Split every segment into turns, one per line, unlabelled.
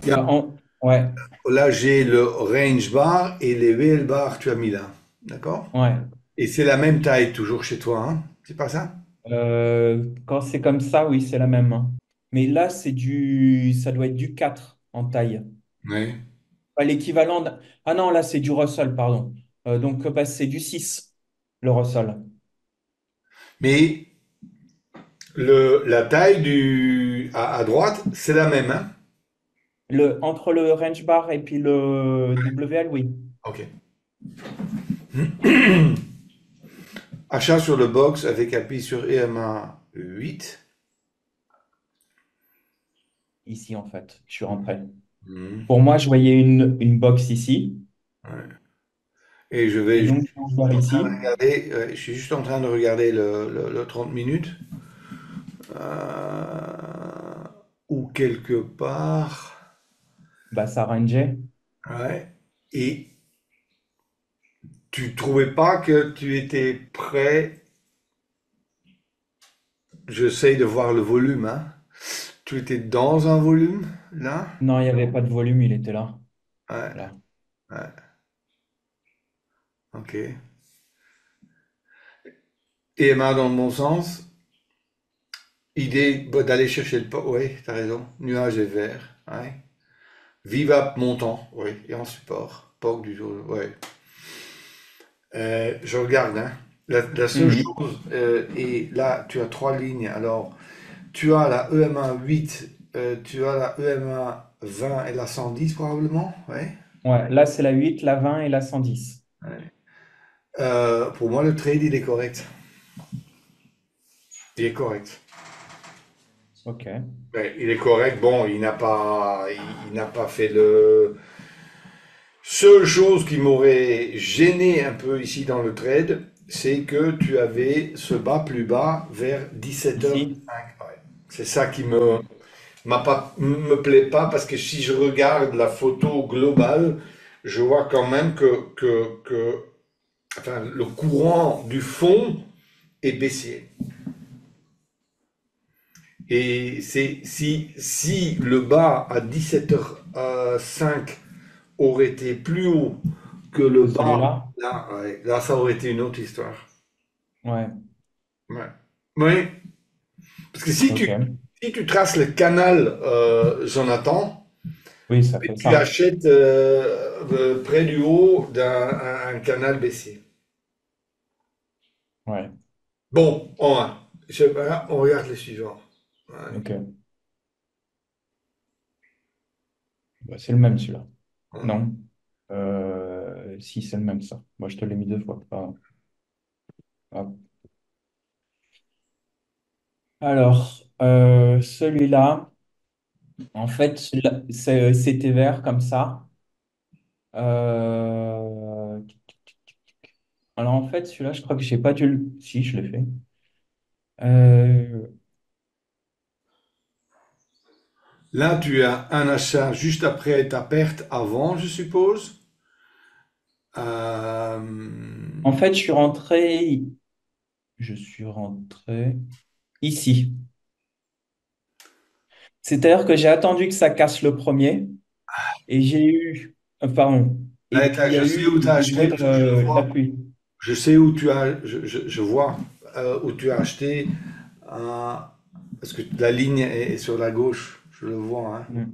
Il y a-
Ouais,
Là, j'ai le range bar et les VL bar, tu as mis là. D'accord?
ouais.
Et c'est la même taille toujours chez toi, hein? C'est pas ça?
Quand c'est comme ça, oui, c'est la même, hein. Mais là, ça doit être du 4 en taille.
Oui.
Pas l'équivalent ah non, là, c'est du Russell, pardon. Donc, bah, c'est du 6 le Russell.
Mais la taille à droite, c'est la même, hein?
Entre le range bar et puis le WL, oui.
Ok. Achat sur le box avec appui sur EMA 8.
Ici, en fait, je suis rentré.
Mhm.
Pour moi, je voyais une box ici.
Ouais. Et
Et
je
donc,
suis
je vais voir
en train de
ici.
regarder, je suis juste en train de regarder le 30 minutes. Euh, ou quelque part.
Bah, ça rangeait.
Ouais. Et tu trouvais pas que tu étais prêt? J'essaye de voir le volume, hein. Tu étais dans un volume, là?
Non, il n'y avait pas de volume, il était là.
Ouais,
Là.
ouais, ok. EMA dans le bon sens. Idée d'aller chercher le port. Oui, t'as raison. Nuage et vert. Ouais. Viva montant. Oui, et en support. POC du jour. Ouais. Je regarde, hein. La seule
Mhm.
chose, et là, tu as trois lignes. Alors, tu as la EMA 8, tu as la EMA 20 et la 110 probablement. Ouais.
Ouais, là, c'est la 8, la 20 et la 110.
Ouais. Pour moi, le trade, il est correct. Il est correct.
OK.
Ouais, il est correct. Bon, il n'a pas fait le. Seule chose qui m'aurait gêné un peu ici dans le trade, c'est que tu avais ce bas plus bas vers 17h05.
Ici.
Ouais. C'est ça qui me plaît pas parce que si je regarde la photo globale, je vois quand même enfin, le courant du fond est baissier. Et si le bas à 17h05 aurait été plus haut que le
Que
bas,
celui-là.
là, ouais, là, ça aurait été une autre histoire.
Ouais.
Ouais. Oui, parce que
OK.
si tu traces le canal, Jonathan,
Oui, ça fait
tu
ça.
achètes près du haut un canal baissier.
Ouais.
Bon, on regarde les suivants. Ouais.
OK. Bah, c'est le même, celui-là.
Ouais.
Non. Si, c'est le même, ça. Moi, je te l'ai mis deux fois. Pardon. Hop. Alors, celui-là, en fait, c'était vert comme ça. Euh, Alors, en fait, celui-là, je crois que j'ai pas dû le... Si, je l'ai fait. Euh,
Là, tu as un achat juste après ta perte avant, je suppose. Euh,
En fait, je suis rentré ici. C'est-à-dire que j'ai attendu que ça casse le premier et j'ai eu... pardon. Et
là,
puis, il y a
je sais
eu
où tu as
le
acheté
bruit
parce que je le
de la
vois.
pluie.
Je sais où tu as, je vois où tu as acheté parce que la ligne est sur la gauche, je le vois, hein.
Hmm.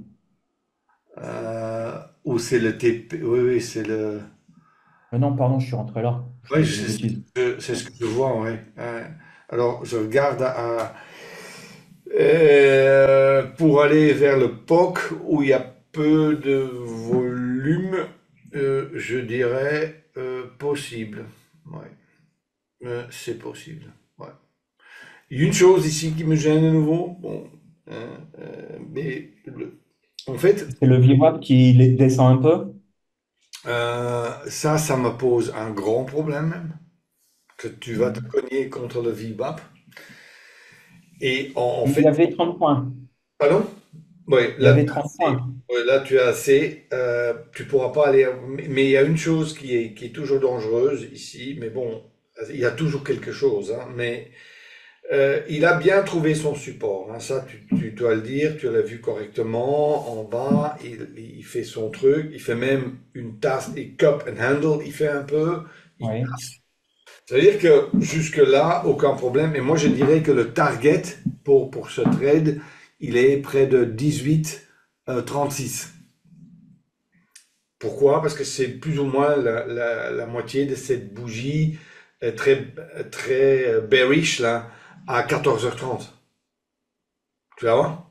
Où c'est le TP, oui, oui, c'est le,
Non, pardon, je suis rentré là. Je
oui,
te dis des bêtises.
c'est ce que je vois, oui. Alors, je regarde pour aller vers le POC où il y a peu de volume, je dirais possible. Ouais. C'est possible. Ouais. Il y a une chose ici qui me gêne à nouveau. Bon, mais en fait,
C'est le VWAP qui descend un peu.
ça me pose un grand problème même, que tu vas te
Hmm.
cogner contre le VBAP. Et en
Mais il y
fait,
avait 30 points.
pardon? Oui,
Il y
là,
avait 30 points.
ouais, là tu as assez. Tu pourras pas aller. Mais il y a une chose qui est toujours dangereuse ici. Mais bon, il y a toujours quelque chose, hein, mais Il a bien trouvé son support, hein, ça tu dois le dire, tu l'as vu correctement en bas, il fait son truc, il fait même une tasse et cup and handle, il fait un peu, il
Oui.
tasse. Ça veut dire que jusque-là, aucun problème, et moi je dirais que le target pour ce trade, il est près de 18, 36. Pourquoi? Parce que c'est plus ou moins la moitié de cette bougie très bearish là, à 14h30. Tu vas voir?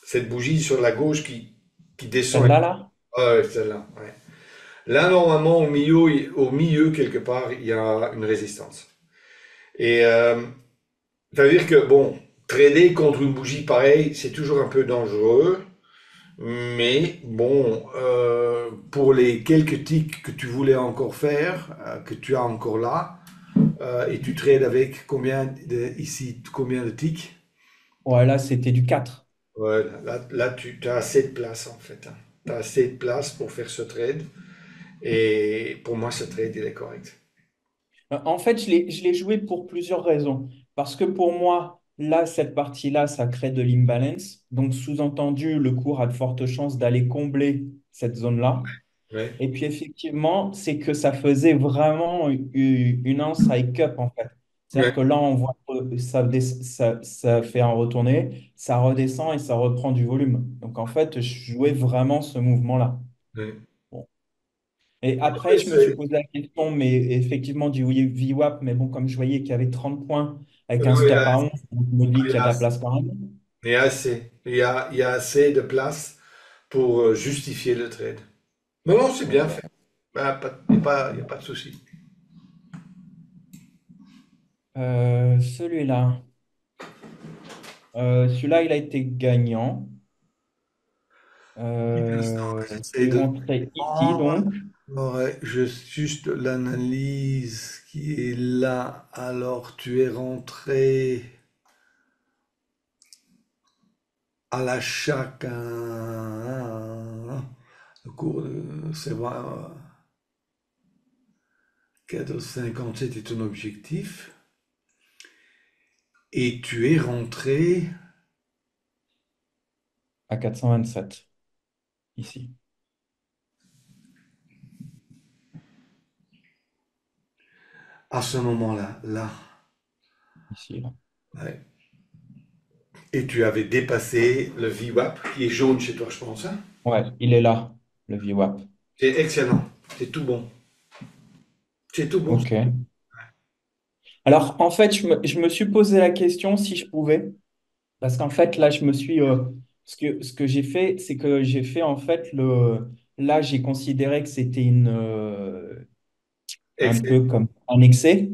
Cette bougie sur la gauche qui descend.
Celle-là, là?
Ah ouais, celle-là. Ouais. Là, normalement, au milieu, quelque part, il y a une résistance. Et ça veut dire que, bon, trader contre une bougie pareille, c'est toujours un peu dangereux. Mais bon, pour les quelques ticks que tu voulais encore faire, que tu as encore là, et tu trades avec combien de ticks?
Ouais, là, c'était du 4.
Ouais, là, tu as assez de place en fait, hein. Tu as assez de place pour faire ce trade. Et pour moi, ce trade, il est correct.
En fait, je l'ai joué pour plusieurs raisons. Parce que pour moi, là, cette partie-là, ça crée de l'imbalance. Donc, sous-entendu, le cours a de fortes chances d'aller combler cette zone-là.
Ouais,
Et puis, effectivement, c'est que ça faisait vraiment une inside cup, en fait. C'est-à-dire
ouais,
que là, on voit que ça fait un retourné, ça redescend et ça reprend du volume. Donc, en fait, je jouais vraiment ce mouvement-là.
ouais.
Bon. Et après,
Ouais,
je me suis posé la question, mais effectivement, du VWAP, mais bon, comme je voyais qu'il y avait 30 points avec un
oui,
stop à 11, je me dis
il
qu'il
y
y a de
a,
la place quand même.
il y a assez. Il y a assez de place pour justifier le trade. Non, non, c'est bien fait. Il n'y a pas de souci.
Celui-là, il a été gagnant. Je
J'essaie
suis
de
rentré ici,
comprendre.
donc,
Ouais, juste l'analyse qui est là. Alors, tu es rentré à l'achat le cours c'est vrai, 4,57 est ton objectif. Et tu es rentré
à 427, ici,
à ce moment-là, là.
ici, là.
Ouais. Et tu avais dépassé le VWAP qui est jaune chez toi, je pense, hein?
Ouais, il est là, le VWAP.
C'est excellent. C'est tout bon. C'est tout bon.
OK. Alors, en fait, je me suis posé la question si je pouvais. Parce qu'en fait, là, ce que j'ai fait, c'est que j'ai fait, en fait, là, j'ai considéré que c'était un
Excellent.
peu comme un excès,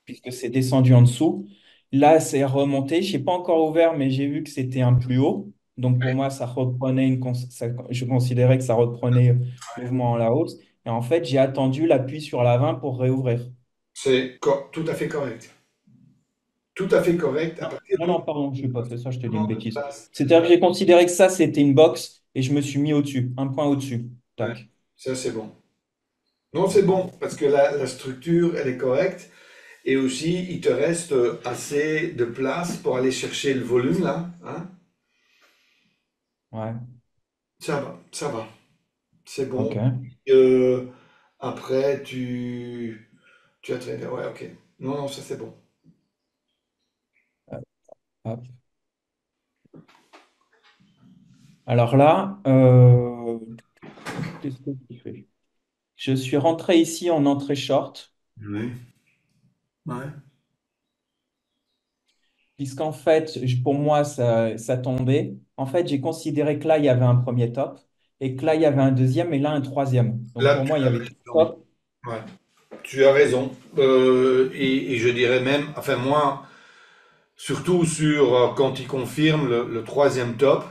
puisque c'est descendu en dessous. Là, c'est remonté. Je n'ai pas encore ouvert, mais j'ai vu que c'était un plus haut. Donc, pour moi, ça reprenait je considérais que ça reprenait mouvement en la hausse. Et en fait, j'ai attendu l'appui sur la 20 pour réouvrir.
C'est tout à fait correct. Tout à fait correct. À
Non,
partir
non,
du
non, pardon, je n'ai pas fait ça, je te dis une
moment de
bêtise.
place.
C'est-à-dire que j'ai considéré que ça, c'était une box et je me suis mis au-dessus, un point au-dessus.
Ouais,
Tac.
ça c'est bon. Non, c'est bon, parce que la structure, elle est correcte. Et aussi, il te reste assez de place pour aller chercher le volume là, hein.
Ouais,
Ça va, ça va. C'est bon.
ok.
Euh, Après, tu as traîné. Ouais, ok. Non, non, ça c'est bon.
Hop. Alors là, qu'est-ce que je fais? Je suis rentré ici en entrée short,
Oui. Ouais.
puisqu'en fait, pour moi, ça tombait. En fait, j'ai considéré que là, il y avait un premier top, et que là, il y avait un deuxième, et là, un troisième. Donc
Là,
pour
tu
moi, il y
as
avait tout
raison.
top.
Ouais. Tu as raison. Et je dirais même, enfin moi, surtout sur quand il confirme le troisième top,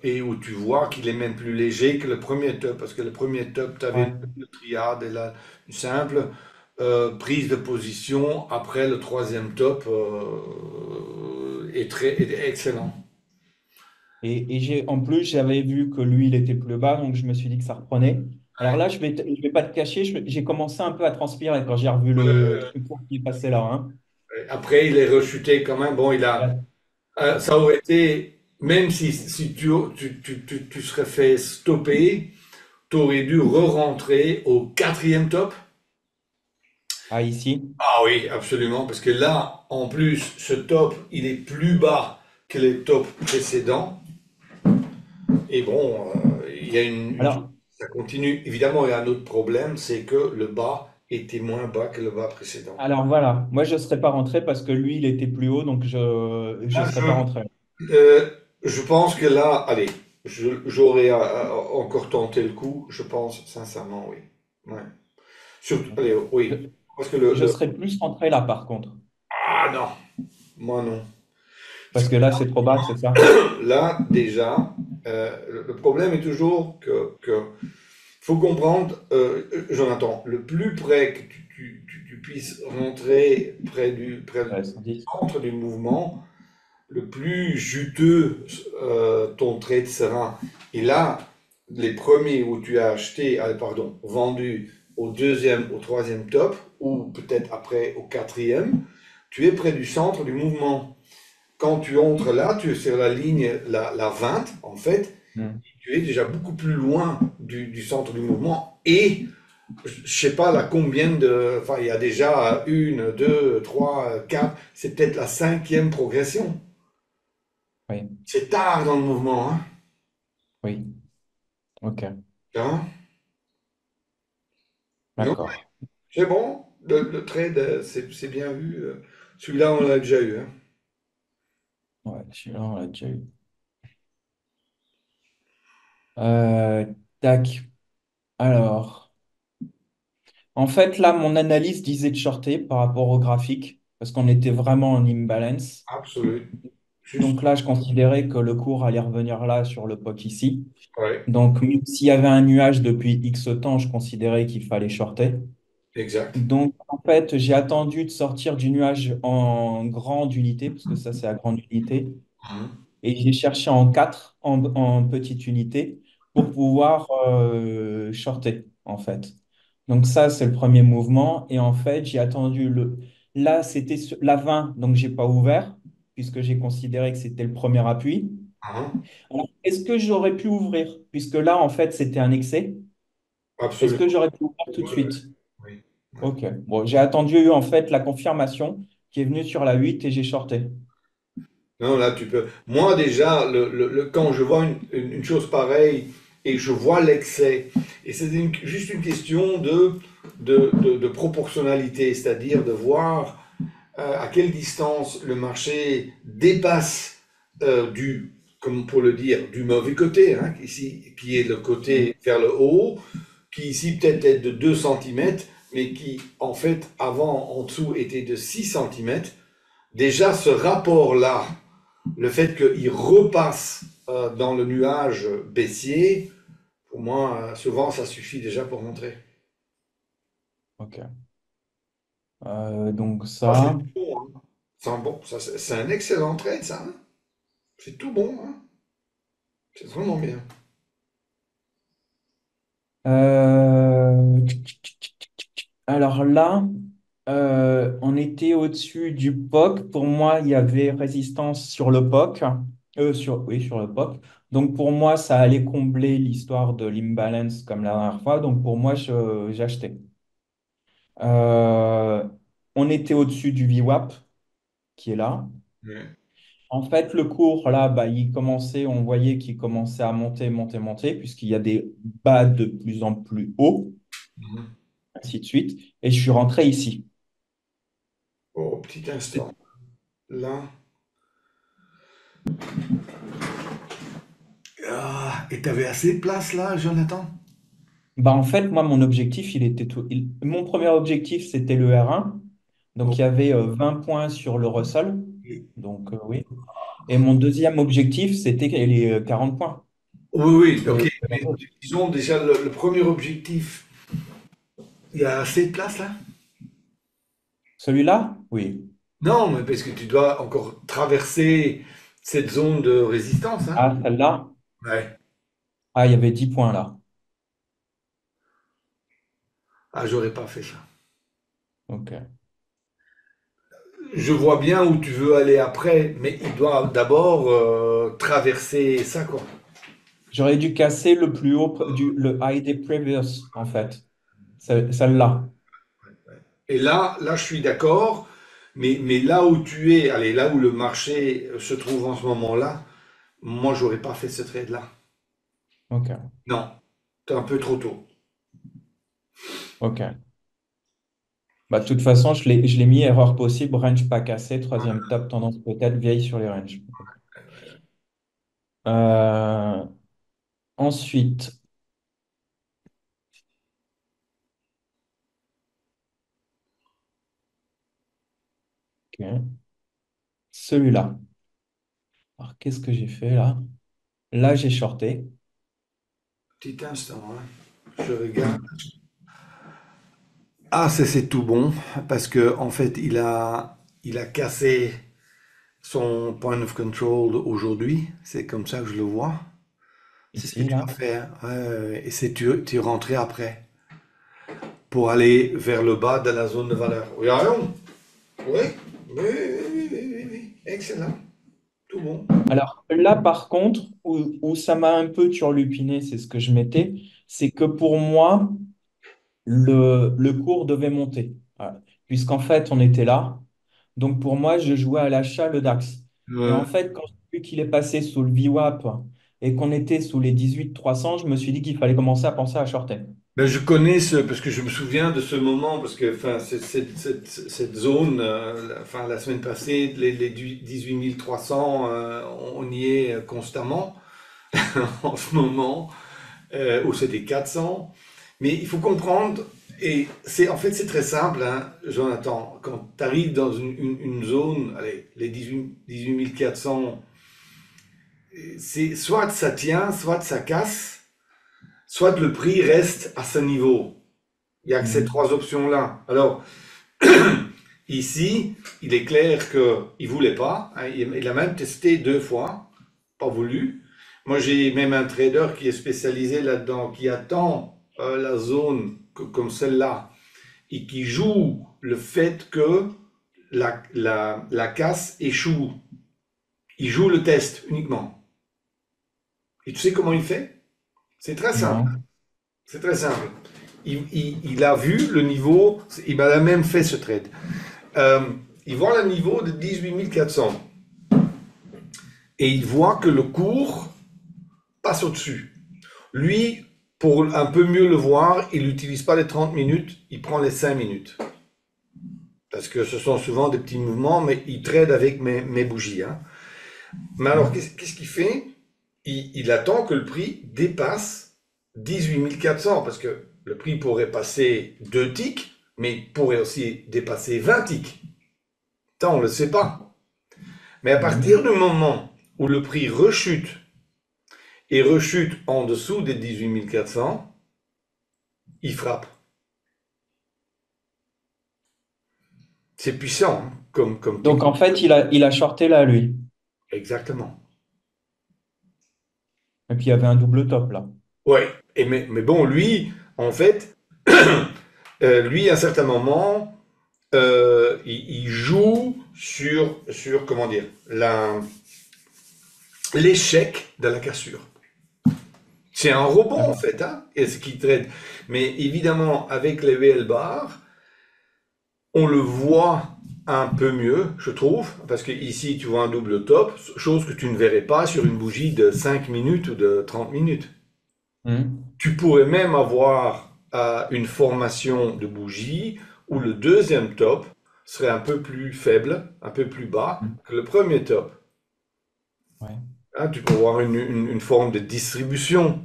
et où tu vois qu'il est même plus léger que le premier top, parce que le premier top, tu avais
Ouais.
le triade et là, une simple prise de position après le troisième top est excellent.
Et en plus, j'avais vu que lui, il était plus bas, donc je me suis dit que ça reprenait. Alors là, je vais pas te cacher, j'ai commencé un peu à transpirer quand j'ai revu le truc qui est passé là, hein.
Après, il est rechuté quand même. Bon, ça aurait été, même si tu serais fait stopper, tu aurais dû re-rentrer au quatrième top.
Ah, ici?
Ah oui, absolument, parce que là, en plus, ce top, il est plus bas que les tops précédents. Et bon, il y a
Alors,
ça continue. Évidemment, il y a un autre problème, c'est que le bas était moins bas que le bas précédent.
alors voilà, moi je ne serais pas rentré parce que lui il était plus haut, donc je ne
Là,
serais pas rentré.
je pense que là, allez, j'aurais encore tenté le coup. Je pense sincèrement, oui. Ouais. Surtout, allez,
Je,
oui. Parce que
je serais plus rentré là par contre,
ah non, moi non.
parce que là c'est trop bas, c'est ça?
Là, déjà, le problème est toujours que faut comprendre, Jonathan, le plus près que tu puisses rentrer près du
Ouais, 110.
centre du mouvement, le plus juteux ton trade sera. Et là, les premiers où tu as acheté, pardon, vendu au deuxième, au troisième top, ou peut-être après au quatrième, tu es près du centre du mouvement. Quand tu entres là, tu es sur la ligne, la 20, en fait,
Hmm.
tu es déjà beaucoup plus loin du centre du mouvement et je sais pas là combien de. Enfin, il y a déjà une, deux, trois, quatre, c'est peut-être la cinquième progression.
Oui,
C'est tard dans le mouvement, hein.
oui, ok,
Hein. Non,
d'accord.
c'est bon, le trade, c'est bien vu. Celui-là, on l'a déjà eu, hein.
Ouais, celui-là on l'a déjà eu. Euh, tac, alors, en fait là mon analyse disait de shorter par rapport au graphique, parce qu'on était vraiment en imbalance.
Absolu. Juste,
Donc là je considérais que le cours allait revenir là sur le POC ici.
ouais,
Donc, même s'il y avait un nuage depuis X temps, je considérais qu'il fallait shorter.
exact.
Donc, en fait, j'ai attendu de sortir du nuage en grande unité, parce que ça, c'est à grande unité.
Mhm.
Et j'ai cherché en 4 en petite unité, pour pouvoir shorter, en fait. Donc, ça, c'est le premier mouvement. Et en fait, j'ai attendu le. Là, c'était la 20, donc j'ai pas ouvert, puisque j'ai considéré que c'était le premier appui.
Mhm.
Alors, est-ce que j'aurais pu ouvrir? Puisque là, en fait, c'était un excès. Est-ce que
Absolument.
j'aurais pu ouvrir tout de
Ouais, ouais,
suite?
oui. Ouais.
Ok. Bon, j'ai attendu en fait la confirmation qui est venue sur la 8 et j'ai shorté.
Non, là, tu peux. Moi, déjà, quand je vois une chose pareille et je vois l'excès, et c'est juste une question de proportionnalité, c'est-à-dire de voir à quelle distance le marché dépasse comme pour le dire, du mauvais côté, hein, ici, qui est le côté
Mm.
vers le haut, qui ici peut-être est de 2 centimètres, mais qui, en fait, avant, en dessous, était de 6 centimètres. Déjà, ce rapport-là, le fait qu'il repasse dans le nuage baissier, pour moi, souvent, ça suffit déjà pour montrer.
Ok. Donc
Ah, c'est
ça,
tout bon, hein. C'est un excellent trade, ça, hein. C'est tout bon, hein. C'est vraiment bien.
euh, alors là, on était au-dessus du POC. Pour moi, il y avait résistance sur le POC. Oui, sur le POC. Donc pour moi, ça allait combler l'histoire de l'imbalance comme la dernière fois. Donc pour moi, j'achetais. Euh, on était au-dessus du VWAP qui est là.
Ouais.
En fait, le cours, là, bah, on voyait qu'il commençait à monter, monter, monter, puisqu'il y a des bas de plus en plus hauts,
Mhm.
ainsi de suite. Et je suis rentré ici.
Oh, petit
C'est-
instant. Là. Ah, et t'avais assez de place là, Jonathan?
Bah, en fait, moi, mon objectif, mon premier objectif, c'était le R1. Donc,
Ok.
il y avait 20 points sur le Russell. Donc, oui. Et mon deuxième objectif, c'était les 40 points.
Oui, oui, ok.
Le,
Mais disons déjà le premier objectif, il y a assez de place là?
Celui-là? Oui.
Non, mais parce que tu dois encore traverser cette zone de résistance, hein?
Ah, celle-là?
Ouais.
Ah, il y avait 10 points là.
Ah, j'aurais pas fait ça.
Ok.
Je vois bien où tu veux aller après, mais il doit d'abord traverser ça, quoi.
J'aurais dû casser le plus haut, le ID previous, en fait. Celle-là.
Et là, je suis d'accord, mais là où tu es, allez, là où le marché se trouve en ce moment-là, moi, j'aurais pas fait ce trade-là.
OK.
Non, c'est un peu trop tôt.
OK. Bah, de toute façon, je l'ai mis erreur possible, range pas cassé, troisième top, tendance peut-être vieille sur les ranges. Euh, ensuite, ok, celui-là. Alors, qu'est-ce que j'ai fait là? Là, j'ai shorté.
Petit instant, hein. Je regarde. Ah, ça c'est tout bon, parce que en fait, il a cassé son point of control aujourd'hui. C'est comme ça que je le vois. C'est ce que
Ici,
tu
là.
as fait, hein. Ouais, ouais, ouais. Et tu es rentré après pour aller vers le bas de la zone de valeur. Oui, ah non. Oui, oui, oui, oui, oui, oui, oui. Excellent. Tout bon.
Alors là, par contre, où ça m'a un peu turlupiné, c'est ce que je mettais, c'est que pour moi, le cours devait monter. Voilà. Puisqu'en fait, on était là. Donc pour moi, je jouais à l'achat le DAX. Et
Euh,
en fait, quand j'ai vu qu'il est passé sous le VWAP et qu'on était sous les 18 300, je me suis dit qu'il fallait commencer à penser à shorter.
ben, je connais parce que je me souviens de ce moment, parce que enfin, cette zone, enfin, la semaine passée, les 18 300, on y est constamment en ce moment, où c'était 400. Mais il faut comprendre, et en fait c'est très simple, hein, Jonathan, quand tu arrives dans une zone, allez, les 18 400, c'est soit ça tient, soit ça casse, soit le prix reste à ce niveau. Il n'y a que ces
Mhm.
trois options-là. Alors, ici, il est clair qu'il ne voulait pas, hein, il a même testé deux fois, pas voulu. Moi, j'ai même un trader qui est spécialisé là-dedans, qui attend la zone comme celle-là et qui joue le fait que la casse échoue. Il joue le test uniquement. Et tu sais comment il fait? C'est très simple.
Non.
C'est très simple. Il a vu le niveau, il m'a même fait ce trade. Euh, il voit le niveau de 18 400 et il voit que le cours passe au-dessus. Lui, pour un peu mieux le voir, il n'utilise pas les 30 minutes, il prend les 5 minutes. Parce que ce sont souvent des petits mouvements, mais il trade avec mes bougies, hein. Mais alors,
Mhm.
qu'est-ce qu'il fait? Il attend que le prix dépasse 18 400, parce que le prix pourrait passer 2 ticks, mais il pourrait aussi dépasser 20 ticks. Ça, on ne le sait pas. Mais à partir
Mhm.
du moment où le prix rechute et rechute en dessous des 18 400, il frappe. C'est puissant, hein, comme
Donc en
technique.
fait, il a shorté là, lui.
Exactement.
Et puis il y avait un double top là.
Ouais. Mais bon, lui, en fait, lui, à un certain moment, il joue sur, comment dire, l'échec de la cassure. C'est un robot, en
D'accord.
fait, hein, et ce qui trade. Mais évidemment, avec les VL bars, on le voit un peu mieux, je trouve, parce que ici, tu vois un double top, chose que tu ne verrais pas sur une bougie de 5 minutes ou de 30 minutes.
Mhm.
Tu pourrais même avoir une formation de bougie où le deuxième top serait un peu plus faible, un peu plus bas
Mhm.
que le premier top.
Ouais.
Hein, tu peux avoir une forme de distribution.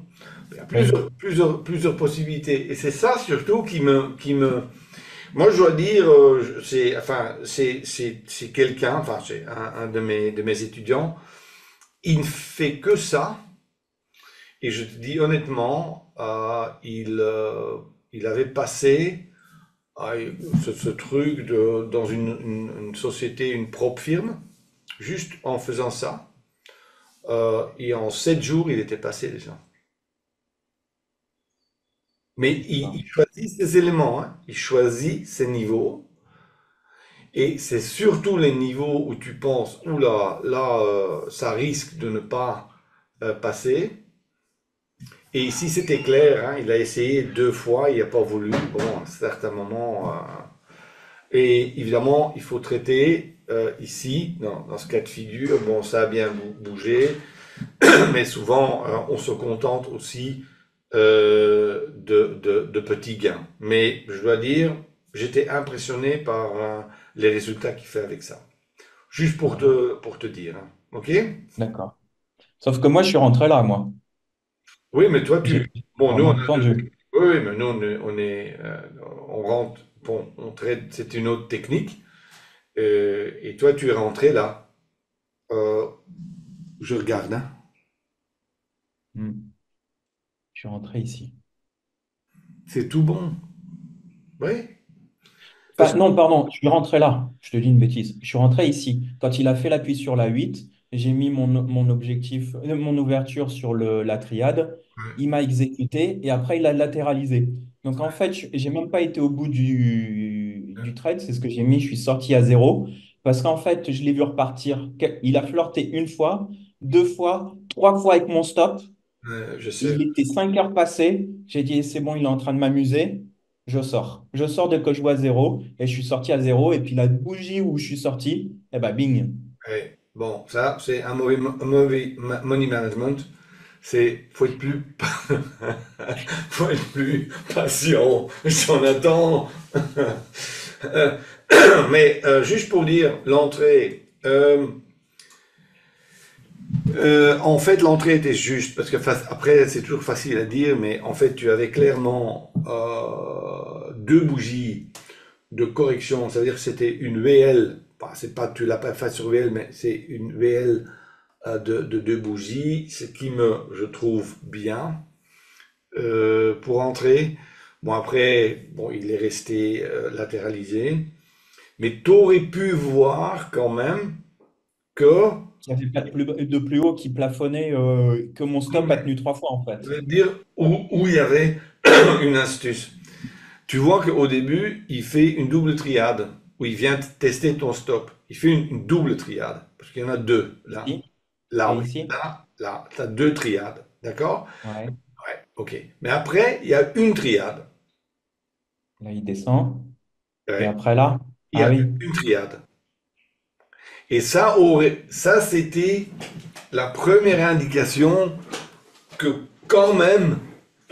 Il y a
Oui.
plusieurs possibilités. Et c'est ça surtout Moi, je dois dire, c'est quelqu'un, enfin, c'est un de mes étudiants, il ne fait que ça. Et je te dis honnêtement, il avait passé ce truc dans une société, une propre firme, juste en faisant ça. Et en 7 jours, il était passé déjà. Mais il
D'accord.
choisit ses éléments, hein. Il choisit ses niveaux. Et c'est surtout les niveaux où tu penses, oula, là, ça risque de ne pas passer. Et ici, c'était clair, hein, il a essayé 2 fois, il n'a pas voulu. Bon, à un certain moment. Et évidemment, il faut traiter ici, dans ce cas de figure, bon, ça a bien bougé, mais souvent, on se contente aussi de petits gains. Mais je dois dire, j'étais impressionné par les résultats qu'il fait avec ça. Juste
Ouais.
pour te dire, hein. OK?
D'accord. Sauf que moi, je suis rentré là, moi.
Oui, mais toi,
J'ai
bon, nous, on
vraiment
a
entendu.
oui, oui, mais nous, on rentre, bon, on traite, c'est une autre technique, et toi, tu es rentré là. Euh, je regarde, hein.
Hmm. Je suis rentré ici.
C'est tout bon. Oui. Parce
Enfin,
que,
non, pardon, je suis rentré là. Je te dis une bêtise. Je suis rentré ici. Quand il a fait l'appui sur la 8, j'ai mis mon objectif, mon ouverture sur la triade. Il m'a exécuté et après, il a latéralisé. Donc, en fait, je n'ai même pas été au bout du trade. C'est ce que j'ai mis. Je suis sorti à zéro parce qu'en fait, je l'ai vu repartir. Il a flirté une fois, deux fois, trois fois avec mon stop.
je sais.
Il était 5 heures passées. J'ai dit, c'est bon, il est en train de m'amuser. Je sors. Je sors dès que je vois zéro. Et je suis sorti à zéro. Et puis la bougie où je suis sorti, eh ben bing.
Ouais. Bon, ça, c'est un mauvais money management. Faut être plus, faut être plus patient. J'en attends. Euh, mais juste pour dire, l'entrée, en fait, l'entrée était juste, parce que après, c'est toujours facile à dire, mais en fait, tu avais clairement 2 bougies de correction, ça veut dire que c'était une VL, c'est pas, tu l'as pas fait sur VL, mais c'est une VL de 2 bougies, ce qui je trouve bien pour entrer. Bon, après, bon, il est resté latéralisé, mais tu aurais pu voir quand même que,
Il n'y avait pas de plus haut qui plafonnait, que mon stop a tenu trois fois en
je
fait.
veux dire, où il y avait une astuce. Tu vois qu'au début, il fait une double triade, où il vient tester ton stop. Il fait une double triade, parce qu'il y en a deux, là.
Ici
Là,
et
oui.
ici.
Là, tu as 2 triades. D'accord?
Ouais.
Ouais, ok. Mais après, il y a une triade.
Là, il descend. Et
Ouais.
après là,
Il y
ah
a
oui.
une triade. Et ça, c'était la première indication que quand même,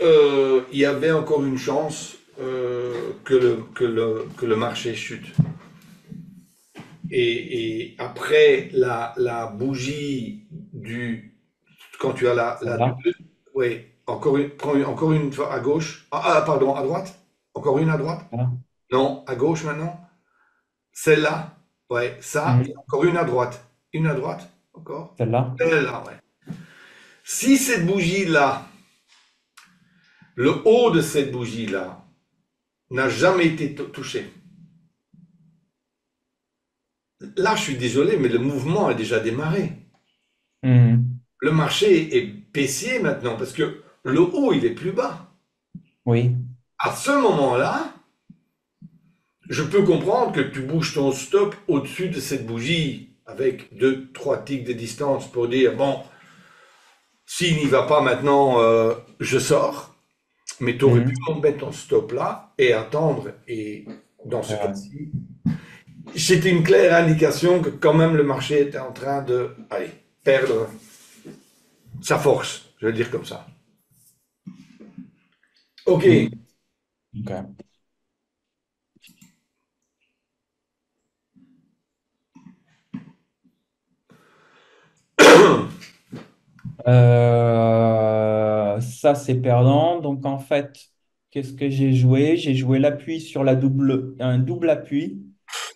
il y avait encore une chance que le marché chute. Et après la bougie quand tu as la
Celle-là.
deux, oui, encore une fois à gauche. Pardon, à droite. Encore une à droite.
Là.
Non, à gauche maintenant. Celle-là, ouais, ça, et
Mhm.
encore une à droite. Une à droite, encore.
Celle-là.
Celle-là, ouais. Si cette bougie-là, le haut de cette bougie-là, n'a jamais été touché, là, je suis désolé, mais le mouvement a déjà démarré.
Mhm.
Le marché est baissier maintenant parce que le haut, il est plus bas.
Oui.
À ce moment-là, je peux comprendre que tu bouges ton stop au-dessus de cette bougie avec 2, 3 ticks de distance pour dire, bon, s'il n'y va pas maintenant, je sors. Mais tu aurais pu
Mhm.
mettre ton stop là et attendre. Et dans ce
C'est vrai.
cas-ci, c'était une claire indication que quand même le marché était en train de, allez, perdre sa force. Je vais le dire comme ça. Ok.
Mhm. Ok. Ça, c'est perdant. Donc, en fait, qu'est-ce que j'ai joué? J'ai joué l'appui sur un double appui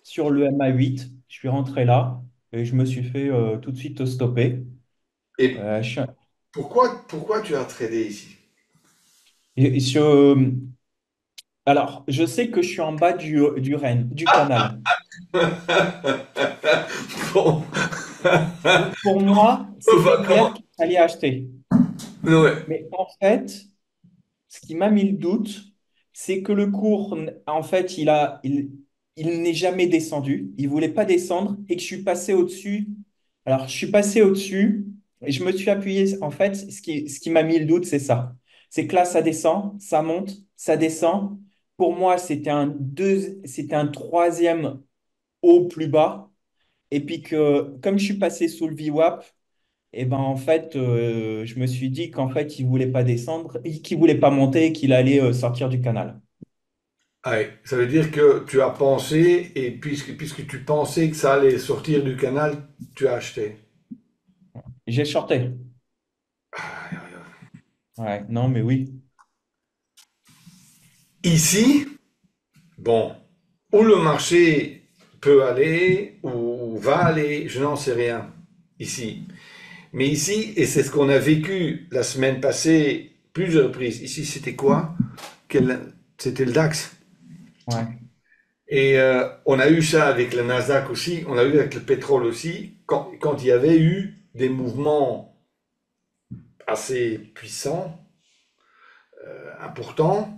sur le MA8. Je suis rentré là et je me suis fait tout de suite stopper.
Et
Je suis-
pourquoi tu as tradé ici?
et alors, je sais que je suis en bas du Rennes, du canal.
Bon,
Donc, pour moi,
enfin,
c'était clair qu'il fallait acheter.
ouais.
Mais en fait, ce qui m'a mis le doute, c'est que le cours, en fait, il n'est jamais descendu. Il voulait pas descendre et que je suis passé au-dessus. Alors, je suis passé au-dessus et je me suis appuyé. En fait, ce qui m'a mis le doute, c'est ça. C'est que là, ça descend, ça monte, ça descend. Pour moi, c'était un troisième haut plus bas. Et puis que, comme je suis passé sous le VWAP, et ben en fait, je me suis dit qu'en fait, il voulait pas descendre, qu'il voulait pas monter, et qu'il allait sortir du canal.
Ouais, ça veut dire que tu as pensé, et puisque tu pensais que ça allait sortir du canal, tu as acheté.
J'ai shorté. Ouais, non, mais oui.
Ici, bon, où le marché peut aller, ou va aller, je n'en sais rien, ici. Mais ici, et c'est ce qu'on a vécu la semaine passée, plusieurs reprises, ici c'était quoi? C'était le DAX.
Ouais.
Et on a eu ça avec le Nasdaq aussi, on a eu avec le pétrole aussi, quand il y avait eu des mouvements assez puissants, importants.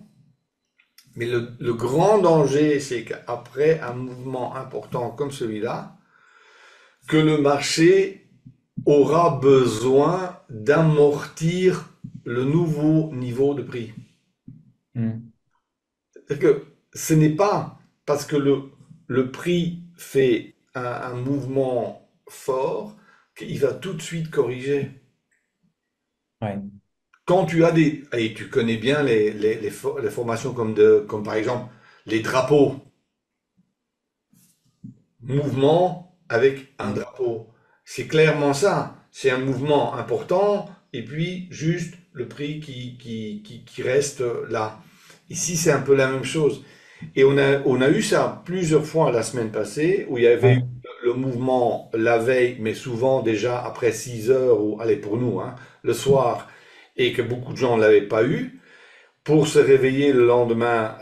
Mais le grand danger, c'est qu'après un mouvement important comme celui-là, que le marché aura besoin d'amortir le nouveau niveau de prix.
Hmm.
C'est-à-dire que ce n'est pas parce que le prix fait un mouvement fort qu'il va tout de suite corriger.
Ouais.
Quand tu as des... Et tu connais bien les formations comme par exemple les drapeaux. Mouvement avec un
Hmm.
drapeau. C'est clairement ça. C'est un mouvement important et puis juste le prix qui reste là. Ici, c'est un peu la même chose. Et on a eu ça plusieurs fois la semaine passée où il y avait eu
Ouais.
le mouvement la veille, mais souvent déjà après 6 heures, ou allez pour nous, hein, le soir, et que beaucoup de gens ne l'avaient pas eu pour se réveiller le lendemain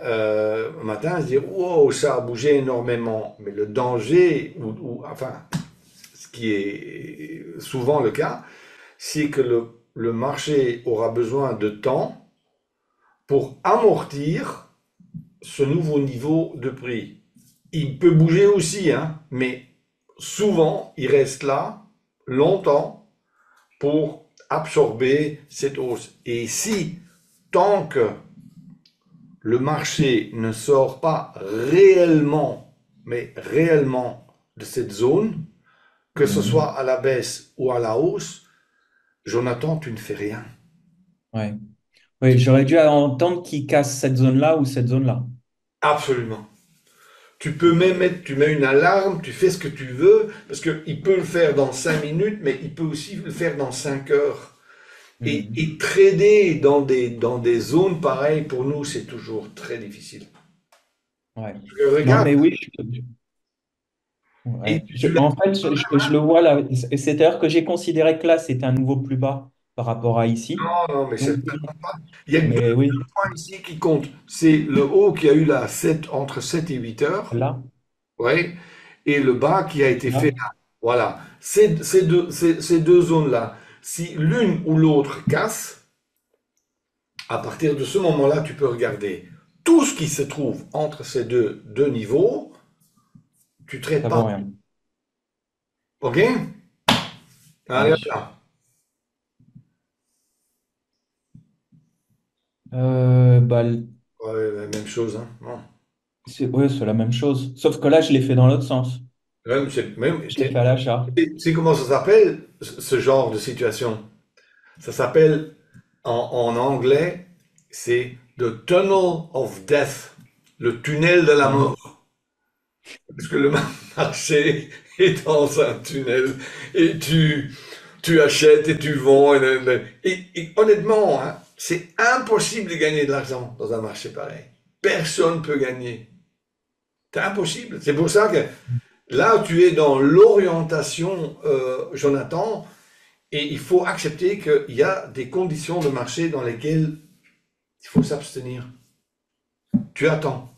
matin, se dire wow, ça a bougé énormément. Mais le danger, enfin, ce qui est souvent le cas, c'est que le marché aura besoin de temps pour amortir ce nouveau niveau de prix. Il peut bouger aussi, hein, mais souvent, il reste là longtemps pour absorber cette hausse. Et si, tant que le marché ne sort pas réellement, mais réellement de cette zone, que ce
Hmm.
soit à la baisse ou à la hausse, Jonathan, tu ne fais rien.
Ouais. Oui, j'aurais dû entendre qu'il casse cette zone-là ou cette zone-là.
Absolument. Tu peux même mettre, tu mets une alarme, tu fais ce que tu veux, parce qu'il peut le faire dans 5 minutes, mais il peut aussi le faire dans 5 heures.
Hmm.
Et trader dans des zones pareilles, pour nous, c'est toujours très difficile.
Ouais. Non,
Regarde,
mais oui.
et
Ouais.
tu l'as
En fait, je le vois là. C'est-à-dire que j'ai considéré que là, c'était un nouveau plus bas par rapport à ici.
non, non, mais
Donc,
certainement pas. Il y a que
mais oui,
points ici qui comptent. C'est le haut qui a eu là 7, entre 7 et 8 heures,
là,
ouais, et le bas qui a été fait
là,
là. Voilà. Ces deux zones-là, si l'une ou l'autre casse, à partir de ce moment-là, tu peux regarder tout ce qui se trouve entre ces deux niveaux, tu ne traites
ça
pas.
vaut rien.
OK? Allez, hop
Ouais.
là.
Bah,
Ouais, la même chose, hein. Non.
ouais, c'est la même chose. Sauf que là, je l'ai fait dans l'autre sens.
Même,
Je l'ai fait à l'achat.
tu sais comment ça s'appelle, ce genre de situation? Ça s'appelle, en anglais, c'est The Tunnel of Death, le tunnel de la
Ouais.
mort. Parce que le marché est dans un tunnel et tu achètes et tu vends. Et honnêtement, hein, c'est impossible de gagner de l'argent dans un marché pareil. Personne ne peut gagner. C'est impossible. C'est pour ça que là, tu es dans l'orientation, Jonathan, et il faut accepter qu'il y a des conditions de marché dans lesquelles il faut s'abstenir. Tu attends.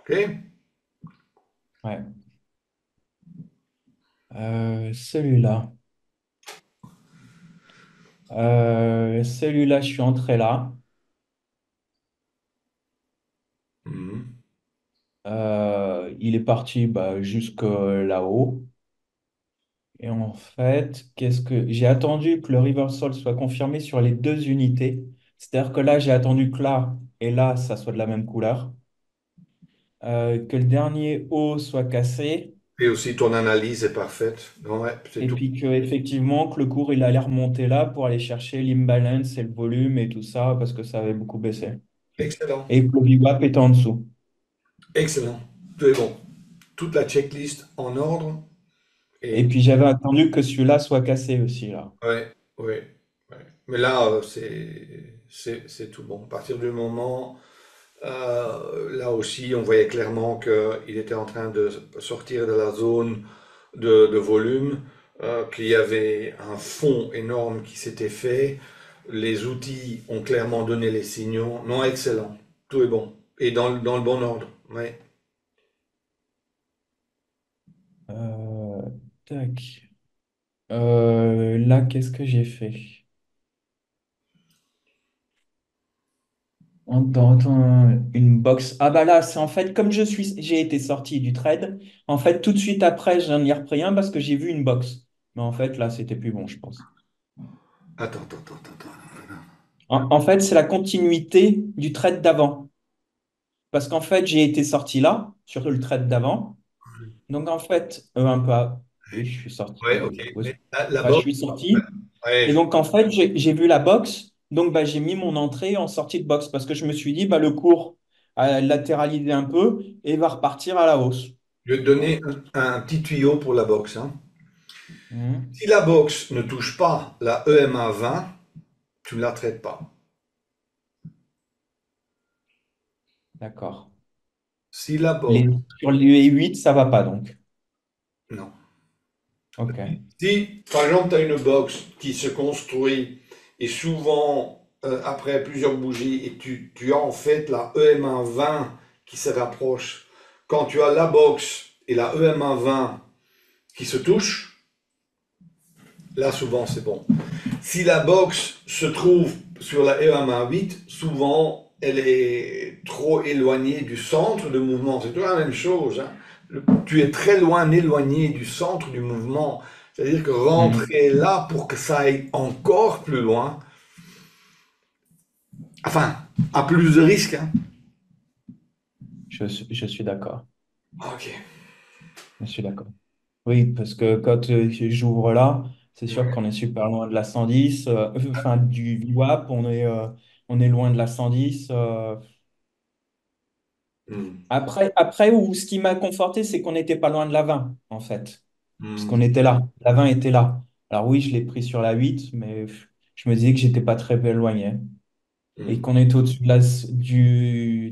OK?
Ouais. Celui-là. Celui-là, je suis entré là.
Mhm.
Il est parti bah, jusque là-haut. Et en fait, qu'est-ce que j'ai attendu que le reversal soit confirmé sur les deux unités. C'est-à-dire que là, j'ai attendu que là et là, ça soit de la même couleur. Que le dernier haut soit cassé.
Et aussi, ton analyse est parfaite. Ouais, c'est
Et
tout.
puis que, effectivement, que le cours, il allait remonter là pour aller chercher l'imbalance et le volume et tout ça, parce que ça avait beaucoup baissé.
Excellent.
Et que le VWAP était en dessous.
Excellent. Tout est bon. Toute la checklist en ordre.
Et
Et
puis j'avais attendu que celui-là soit cassé aussi, là.
ouais, ouais, ouais. Mais là, c'est tout bon. À partir du moment, là aussi, on voyait clairement qu'il était en train de sortir de la zone de volume, qu'il y avait un fond énorme qui s'était fait. Les outils ont clairement donné les signaux. Non, excellent. Tout est bon. Et dans le bon ordre. Ouais.
Euh, tac. Là, qu'est-ce que j'ai fait? Dans une box. Ah bah là, c'est en fait, comme j'ai été sorti du trade, en fait, tout de suite après, j'en ai repris un parce que j'ai vu une box. Mais en fait, là, c'était plus bon, je pense.
Attends.
En fait, c'est la continuité du trade d'avant. Parce qu'en fait, j'ai été sorti là, sur le trade d'avant. Donc, en fait, un peu. Oui, je suis sorti.
Ouais, ok.
Où est-ce-
Mais la
Je
box,
suis sorti.
ouais,
Et donc, en fait, j'ai vu la box. Donc, bah, j'ai mis mon entrée en sortie de box parce que je me suis dit, bah, le cours a latéralisé un peu et va repartir à la hausse.
je vais te donner un petit tuyau pour la box, hein.
Mhm.
Si la box ne touche pas la EMA 20, tu ne la traites pas.
D'accord.
Si la box,
Sur les 8 ça va pas donc.
non.
OK.
Si, par exemple, tu as une box qui se construit et souvent, après plusieurs bougies, et tu as en fait la EMA 20 qui se rapproche, quand tu as la box et la EMA 20 qui se touchent, là, souvent, c'est bon. Si la box se trouve sur la EMA 8, souvent, elle est trop éloignée du centre de mouvement. C'est toujours la même chose, hein. Tu es très loin éloigné du centre du mouvement. C'est-à-dire que
Mhm.
rentrer là pour que ça aille encore plus loin, enfin, à plus de risques, hein.
Je suis d'accord.
Ok.
Je suis d'accord. Oui, parce que quand j'ouvre là, c'est sûr qu'on est super loin de la 110. Enfin, du VWAP, on est loin de la 110.
Hmm.
Après ce qui m'a conforté, c'est qu'on n'était pas loin de la 20, en fait. Parce
Hmm.
qu'on était là. La 20 était là. Alors oui, je l'ai pris sur la 8, mais je me disais que j'étais pas très éloigné. Et
Hmm.
qu'on était au-dessus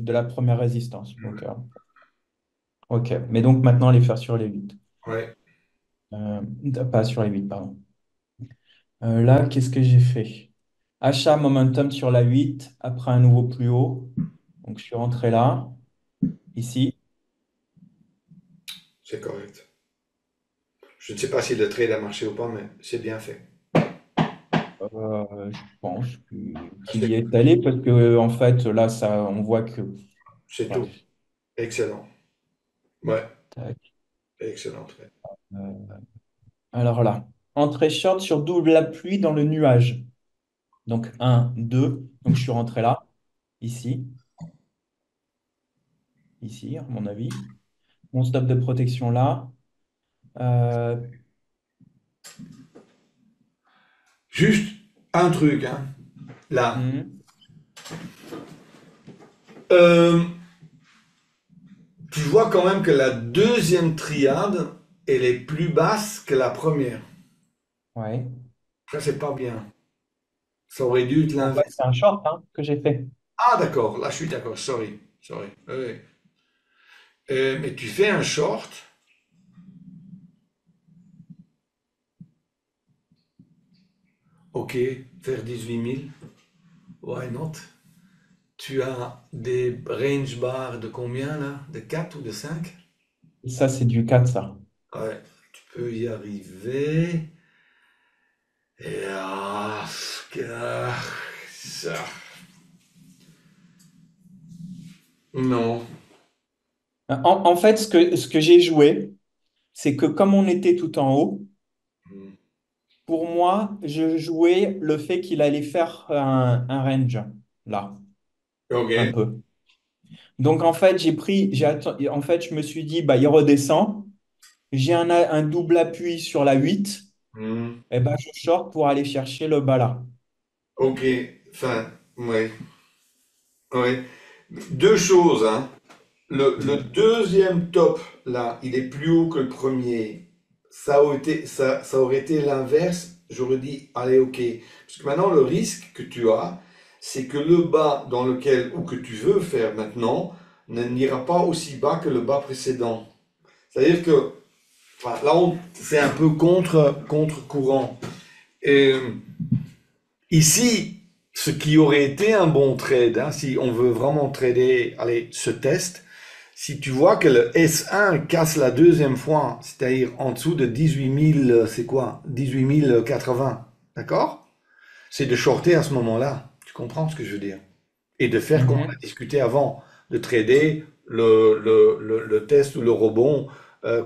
de la première résistance. Donc, OK. Mais donc maintenant, les faire sur les 8.
Ouais.
Euh, pas sur les 8, pardon. Là, qu'est-ce que j'ai fait? Achat momentum sur la 8 après un nouveau plus haut. Donc, je suis rentré là, ici.
C'est correct. Je ne sais pas si le trade a marché ou pas, mais c'est bien fait.
Je pense qu'il
C'est
y est allé parce que, en fait, là, ça, on voit que.
c'est tout.
Bref.
Excellent. Ouais.
Tac.
Excellent trade.
Euh, alors là, entrée short sur double appui dans le nuage. Donc, un 2. Donc, je suis rentré là, ici, ici, à mon avis. Mon stop de protection là. Euh,
Juste un truc, hein, là.
hmm,
Euh, Tu vois quand même que la deuxième triade, elle est plus basse que la première.
ouais.
Ça, c'est pas bien. Ça aurait dû être
En fait,
l'inverse.
c'est un short hein, que j'ai fait.
Ah, d'accord. Là, je suis d'accord. Sorry. Sorry. Oui. Mais tu fais un short. Ok. Faire 18 000. Why not? Tu as des range bars de combien là? De 4 ou de 5?
Et ça, c'est du 4 ça.
Ouais. Tu peux y arriver. Et ça. Non.
En fait, ce que j'ai joué, c'est que comme on était tout en haut,
Hmm.
pour moi, je jouais le fait qu'il allait faire un range, là,
Ok.
un peu. Donc, en fait, en fait, je me suis dit, bah, il redescend. J'ai un double appui sur la 8.
Hmm.
Et ben, je short pour aller chercher le bas là.
Ok. Enfin, ouais. Ouais. Deux choses, hein. Le deuxième top, là, il est plus haut que le premier. Ça aurait été l'inverse. J'aurais dit, allez, ok. Parce que maintenant, le risque que tu as, c'est que le bas dans lequel, ou que tu veux faire maintenant, n'ira pas aussi bas que le bas précédent. C'est-à-dire que, enfin, là, c'est un peu contre-courant. Et ici, ce qui aurait été un bon trade, hein, si on veut vraiment trader, allez, ce test, si tu vois que le S1 casse la deuxième fois, c'est-à-dire en dessous de 18 000, c'est quoi? 18 080, d'accord? C'est de shorter à ce moment-là. Tu comprends ce que je veux dire? Et de faire comme on a
Mhm.
discuté avant, de trader le test ou le rebond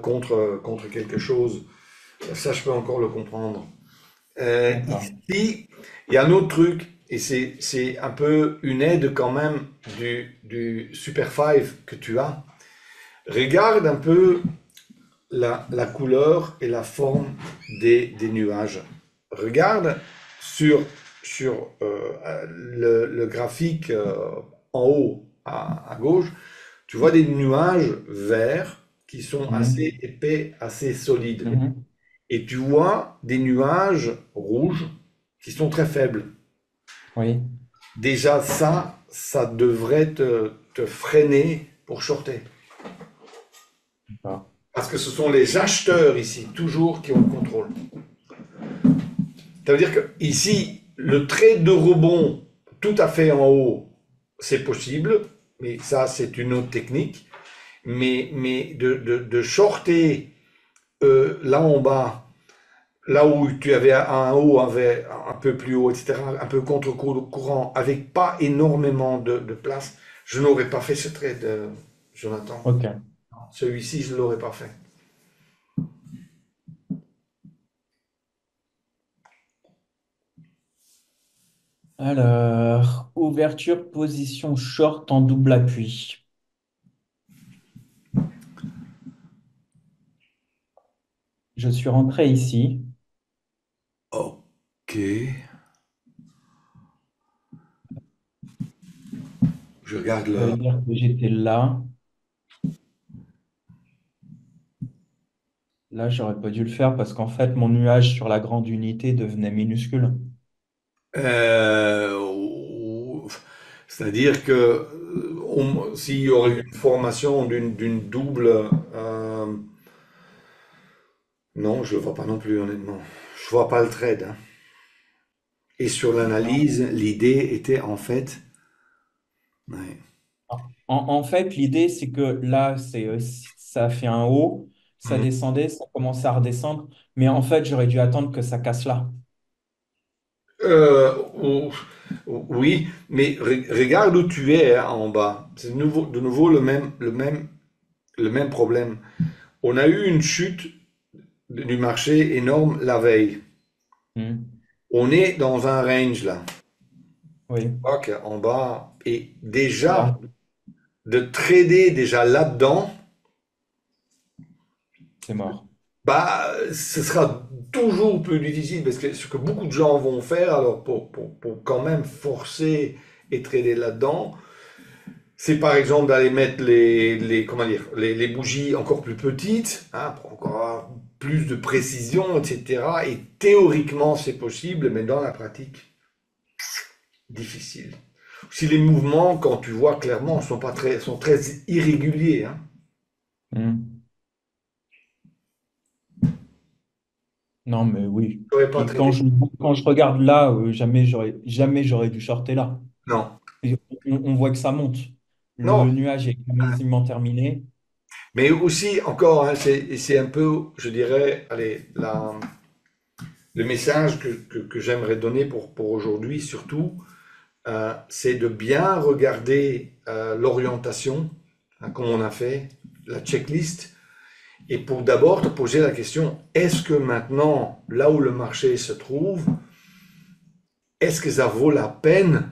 contre quelque chose. Ça, je peux encore le comprendre.
D'accord.
Ici, il y a un autre truc, et c'est un peu une aide quand même du Super 5 que tu as. Regarde un peu la couleur et la forme des nuages. Regarde sur, sur le graphique en haut à gauche, tu vois des nuages verts qui sont assez
Mhm.
épais, assez solides.
Mhm.
Et tu vois des nuages rouges qui sont très faibles.
Oui.
Déjà ça devrait te freiner pour shorter.
D'accord.
Parce que ce sont les acheteurs ici, toujours, qui ont le contrôle. Ça veut dire que ici, le trade de rebond tout à fait en haut, c'est possible, mais ça, c'est une autre technique. Mais de shorter là en bas, là où tu avais un haut un peu plus haut, etc., un peu contre-courant, avec pas énormément de place, je n'aurais pas fait ce trade, Jonathan.
Ok.
Celui-ci, je ne l'aurais pas fait.
Alors, ouverture, position short en double appui. Je suis rentré ici.
Ok. Je regarde
Ça
le.
veut dire que j'étais là. Là, j'aurais pas dû le faire parce qu'en fait, mon nuage sur la grande unité devenait minuscule.
Euh, C'est-à-dire que s'il y aurait une formation d'une double, non, je ne le vois pas non plus, honnêtement. Je vois pas le trade, hein. Et sur l'analyse, l'idée était en fait, ouais.
En fait, l'idée, c'est que là, ça a fait un haut, ça
Mhm.
descendait, ça commençait à redescendre. Mais en fait, j'aurais dû attendre que ça casse là.
Euh, ou- oui, mais regarde où tu es hein, en bas. C'est de nouveau le même problème. On a eu une chute du marché énorme la veille.
Hmm.
On est dans un range là.
Oui,
Ok, en bas. Et déjà,
là,
de trader déjà là-dedans,
c'est mort.
bah, ce sera toujours plus difficile parce que ce que beaucoup de gens vont faire, alors pour quand même forcer et trader là-dedans, c'est par exemple d'aller mettre comment dire, les bougies encore plus petites, hein, pour encore avoir plus de précision, etc. Et théoriquement, c'est possible, mais dans la pratique, difficile. Si les mouvements, quand tu vois clairement, sont très irréguliers, hein.
Hmm. Non, mais oui.
Je n'aurais pas
Puis quand
tradé.
je regarde là, jamais j'aurais dû shorter là.
Non.
Et on voit que ça monte. Le
Non.
nuage est quasiment terminé.
Mais aussi, encore, hein, c'est un peu, je dirais, allez, le message que j'aimerais donner pour aujourd'hui, surtout, c'est de bien regarder l'orientation, hein, comme on a fait. la checklist et pour d'abord te poser la question, est-ce que maintenant, là où le marché se trouve, est-ce que ça vaut la peine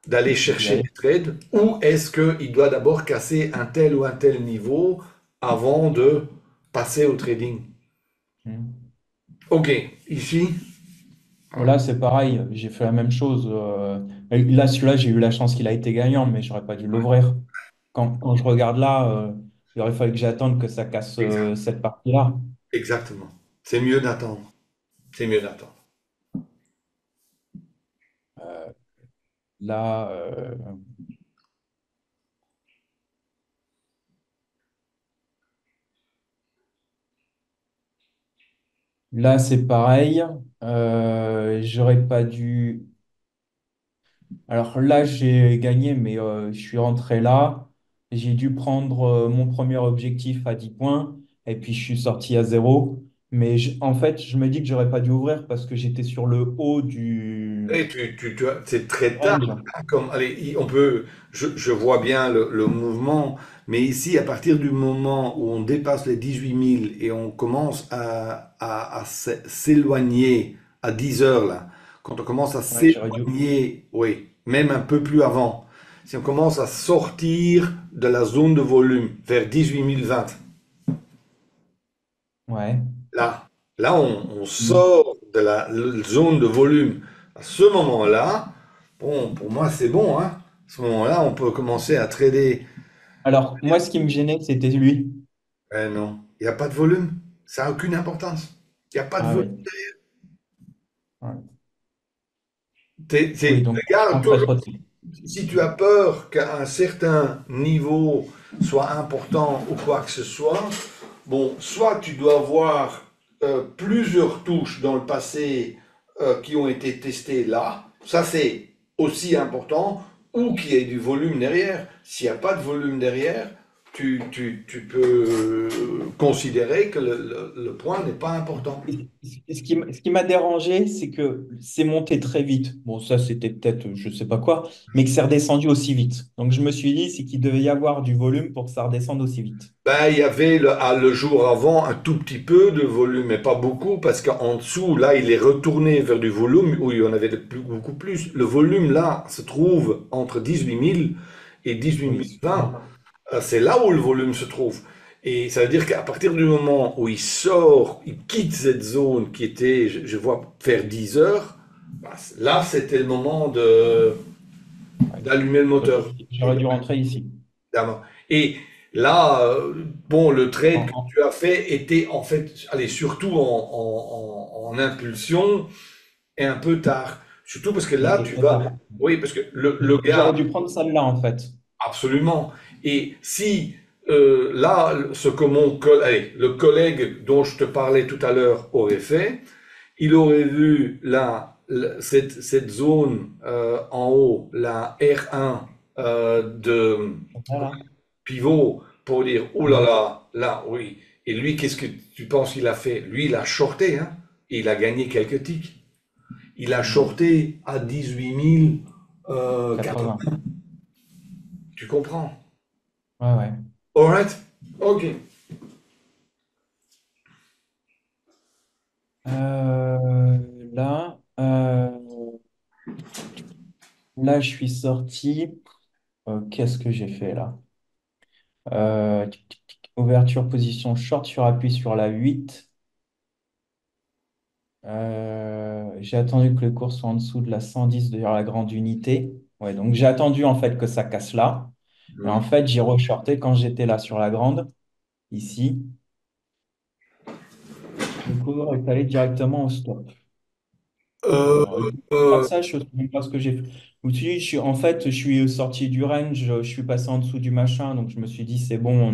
d'aller
d'y
chercher
aller.
des trades ou est-ce qu'il doit d'abord casser un tel ou un tel niveau avant de passer au trading?
Mm.
Ok, ici,
Là, c'est pareil, j'ai fait la même chose. Là, celui-là, j'ai eu la chance qu'il a été gagnant, mais j'aurais pas dû l'ouvrir. Quand je regarde là, il aurait fallu que j'attende que ça casse
exact-
cette partie-là.
exactement. C'est mieux d'attendre. C'est mieux d'attendre.
Euh, là, là, c'est pareil. J'aurais pas dû. Alors là, j'ai gagné, mais je suis rentré là. J'ai dû prendre mon premier objectif à 10 points et puis je suis sorti à zéro. Mais en fait, je me dis que j'aurais pas dû ouvrir parce que j'étais sur le haut du
Et c'est très tard,
range.
hein, comme, allez, on peut, je vois bien le mouvement, mais ici, à partir du moment où on dépasse les 18 000 et on commence à s'éloigner à 10 heures, là, quand on commence à
Ouais, j'aurais dû.
s'éloigner, oui, même un peu plus avant, si on commence à sortir de la zone de volume vers 18 020,
Ouais.
là, là, on
Mm.
sort de la zone de volume. À ce moment-là, bon, pour moi, c'est bon, hein. À ce moment-là, on peut commencer à trader.
Alors, moi, ce qui me gênait, c'était lui.
Eh non, il n'y a pas de volume. Ça n'a aucune importance. Il n'y a pas de
Ah
volume.
oui. Ouais. Oui, donc
Regarde,
rentrer trop tard.
si tu as peur qu'un certain niveau soit important ou quoi que ce soit, bon, soit tu dois avoir plusieurs touches dans le passé qui ont été testées là, ça c'est aussi important, ou qu'il y ait du volume derrière. S'il n'y a pas de volume derrière, tu peux considérer que le point n'est pas important.
Ce qui m'a dérangé, c'est que c'est monté très vite. Bon, ça, c'était peut-être, je sais pas quoi, mais que c'est redescendu aussi vite. Donc, je me suis dit, c'est qu'il devait y avoir du volume pour que ça redescende aussi vite.
Ben, il y avait le jour avant un tout petit peu de volume, mais pas beaucoup, parce qu'en dessous, là, il est retourné vers du volume où il y en avait beaucoup plus. Le volume, là, se trouve entre 18 000 et 18 020.
Oui.
C'est là où le volume se trouve. Et ça veut dire qu'à partir du moment où il sort, il quitte cette zone qui était, je vois, vers 10 heures, ben, là, c'était le moment
Ouais.
d'allumer le moteur.
J'aurais dû rentrer ici.
Évidemment. Et là, bon, le trade que
En-
tu as fait était en fait, allez, surtout en impulsion et un peu tard. Surtout parce que
Il
là,
était
tu
très
vas,
tard.
oui, parce que le
J'aurais
gars,
dû prendre celle-là, en fait.
absolument. Et si là, ce que allez, le collègue dont je te parlais tout à l'heure aurait fait, il aurait vu là, cette zone en haut, la R1 de
Voilà.
pivot pour dire, oh là
Mm.
là, là, oui. Et lui, qu'est-ce que tu penses qu'il a fait? Lui, il a shorté, hein, et il a gagné quelques ticks. Il a
Mm.
shorté à 18 080.
80.
Tu comprends?
Ouais, ouais.
All right? Ok.
Là, là, je suis sorti. Qu'est-ce que j'ai fait là? Tic, tic, tic. Ouverture position short sur appui sur la 8. J'ai attendu que le cours soit en dessous de la 110 de la grande unité. Ouais, donc j'ai attendu en fait que ça casse là. Et en
Hmm.
fait, j'ai reshorté quand j'étais là sur la grande, ici. Le cours est allé directement au stop.
Euh,
Faire
euh,
ça, je ne sais même pas ce que j'ai fait. Aussi, en fait, je suis sorti du range, je suis passé en dessous du machin, donc je me suis dit, c'est bon,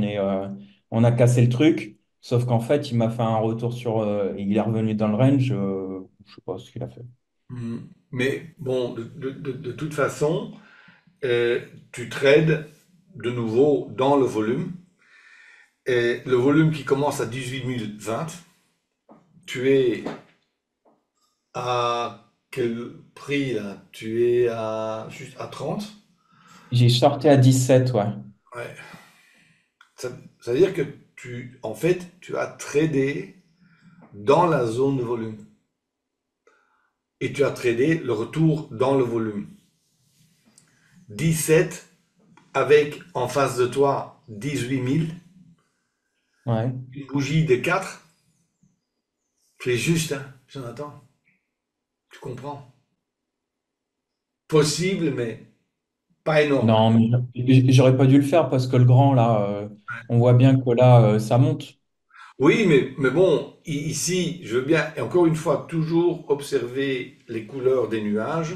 on a cassé le truc. Sauf qu'en fait, il m'a fait un retour sur. Il est revenu dans le range, je sais pas ce qu'il a fait.
hmm. Mais bon, de toute façon, euh, tu trades de nouveau dans le volume. Et le volume qui commence à 18 020, tu es à quel prix là? Tu es à juste à 30.
J'ai shorté à 17, ouais.
Ouais. C'est-à-dire que en fait, tu as tradé dans la zone de volume et tu as tradé le retour dans le volume. 17 avec en face de toi 18 000,
Ouais.
une bougie de 4, c'est juste, hein, Jonathan, tu comprends. Possible, mais pas énorme.
Non, mais j'aurais pas dû le faire parce que le grand, là, on voit bien que là, ça monte.
Oui, mais bon, ici, je veux bien, et encore une fois, toujours observer les couleurs des nuages.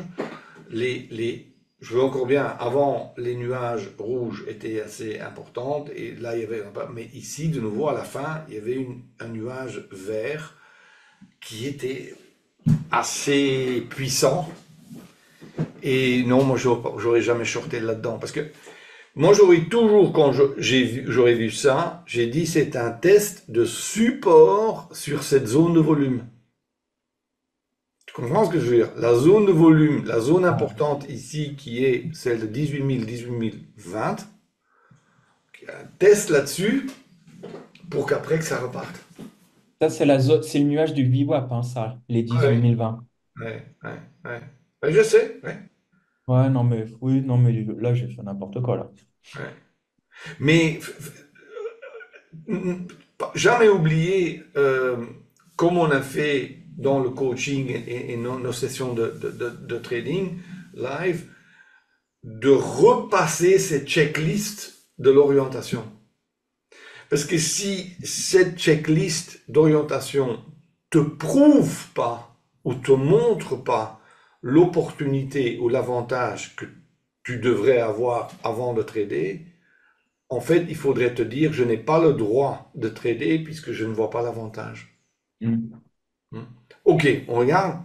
Je veux encore bien, avant, les nuages rouges étaient assez importantes, et là, il y avait, mais ici, de nouveau, à la fin, il y avait un nuage vert qui était assez puissant. Et non, moi, j'aurais jamais shorté là-dedans, parce que moi, j'aurais toujours, quand j'aurais vu ça, j'ai dit c'est un test de support sur cette zone de volume. Tu comprends ce que je veux dire? La zone de volume, la zone
Ouais.
importante ici, qui est celle de 18 000, 18 020, un test là-dessus pour qu'après que ça reparte.
Ça, c'est le nuage du VWAP, hein, ça, les
Ouais,
18 020.
ouais, ouais, ouais. Ouais, je sais, ouais,
Ouais, non, mais oui, non, mais là, j'ai fait n'importe quoi, là.
ouais. Mais jamais oublier comme on a fait dans le coaching et nos sessions de trading live, de repasser cette checklist de l'orientation. Parce que si cette checklist d'orientation te prouve pas ou te montre pas l'opportunité ou l'avantage que tu devrais avoir avant de trader, en fait, il faudrait te dire, je n'ai pas le droit de trader puisque je ne vois pas l'avantage.
Mm.
Hmm. Ok, on regarde.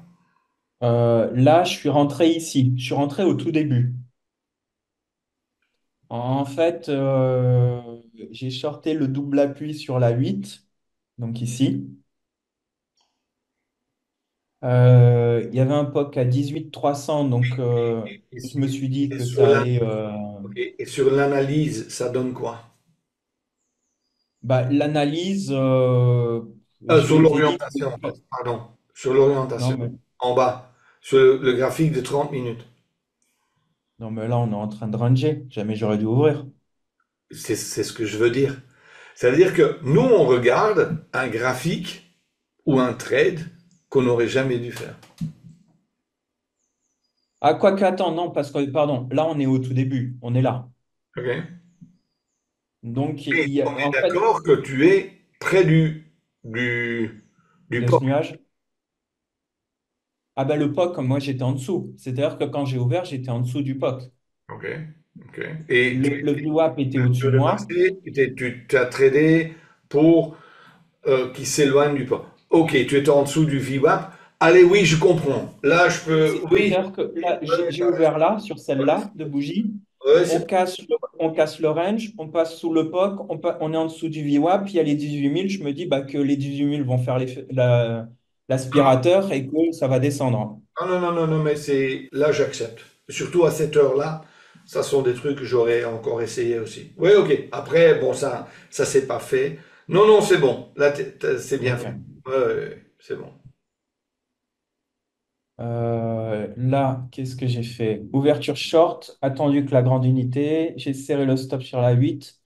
Là, je suis rentré ici. Je suis rentré au tout début. En fait, j'ai shorté le double appui sur la 8, donc ici. Il y avait un POC à 18 300, donc
Et,
je me suis dit
et
que
sur
ça
la-
allait.
ok, et sur l'analyse, ça donne quoi?
Bah, l'analyse, je
Sur
m'étais dit.
l'orientation, pardon. Sur
Non,
l'orientation.
mais,
En bas. Sur le graphique de 30 minutes.
non, mais là, on est en train de ranger. Jamais j'aurais dû ouvrir.
C'est ce que je veux dire. C'est-à-dire que nous, on regarde un graphique ou un trade qu'on n'aurait jamais dû faire.
Ah, quoique, attends, non, parce que, pardon, là, on est au tout début. On est là.
Ok.
Donc,
Et on est
en fait,
d'accord que tu es près du, du
de ce
port.
nuage. Ah, ben, le POC, moi, j'étais en dessous. C'est-à-dire que quand j'ai ouvert, j'étais en dessous du POC.
Ok. Ok. Et
Le VWAP était
tu
au-dessus de moi.
reversé, tu as tradé pour qu'il s'éloigne du port. Ok, tu es en dessous du VWAP. Allez, oui, je comprends. Là, je peux. Oui,
C'est-à-dire que là,
ouais,
j'ai
t'as raison.
ouvert là, sur celle-là, de bougie.
Ouais,
On casse le range, on passe sous le POC, on est en dessous du VWAP, puis il y a les 18 000. Je me dis bah, que les 18 000 vont faire l'aspirateur et que ça va descendre.
non, non, non, non, non, mais c'est là, j'accepte. Surtout à cette heure-là, ça sont des trucs que j'aurais encore essayé aussi. Oui, ok. Après, bon, ça c'est pas fait. Non, non, c'est bon. Là, c'est bien
Ok.
fait. Ouais, ouais, ouais, c'est bon.
Là, qu'est-ce que j'ai fait? Ouverture short, attendu que la grande unité. J'ai serré le stop sur la 8.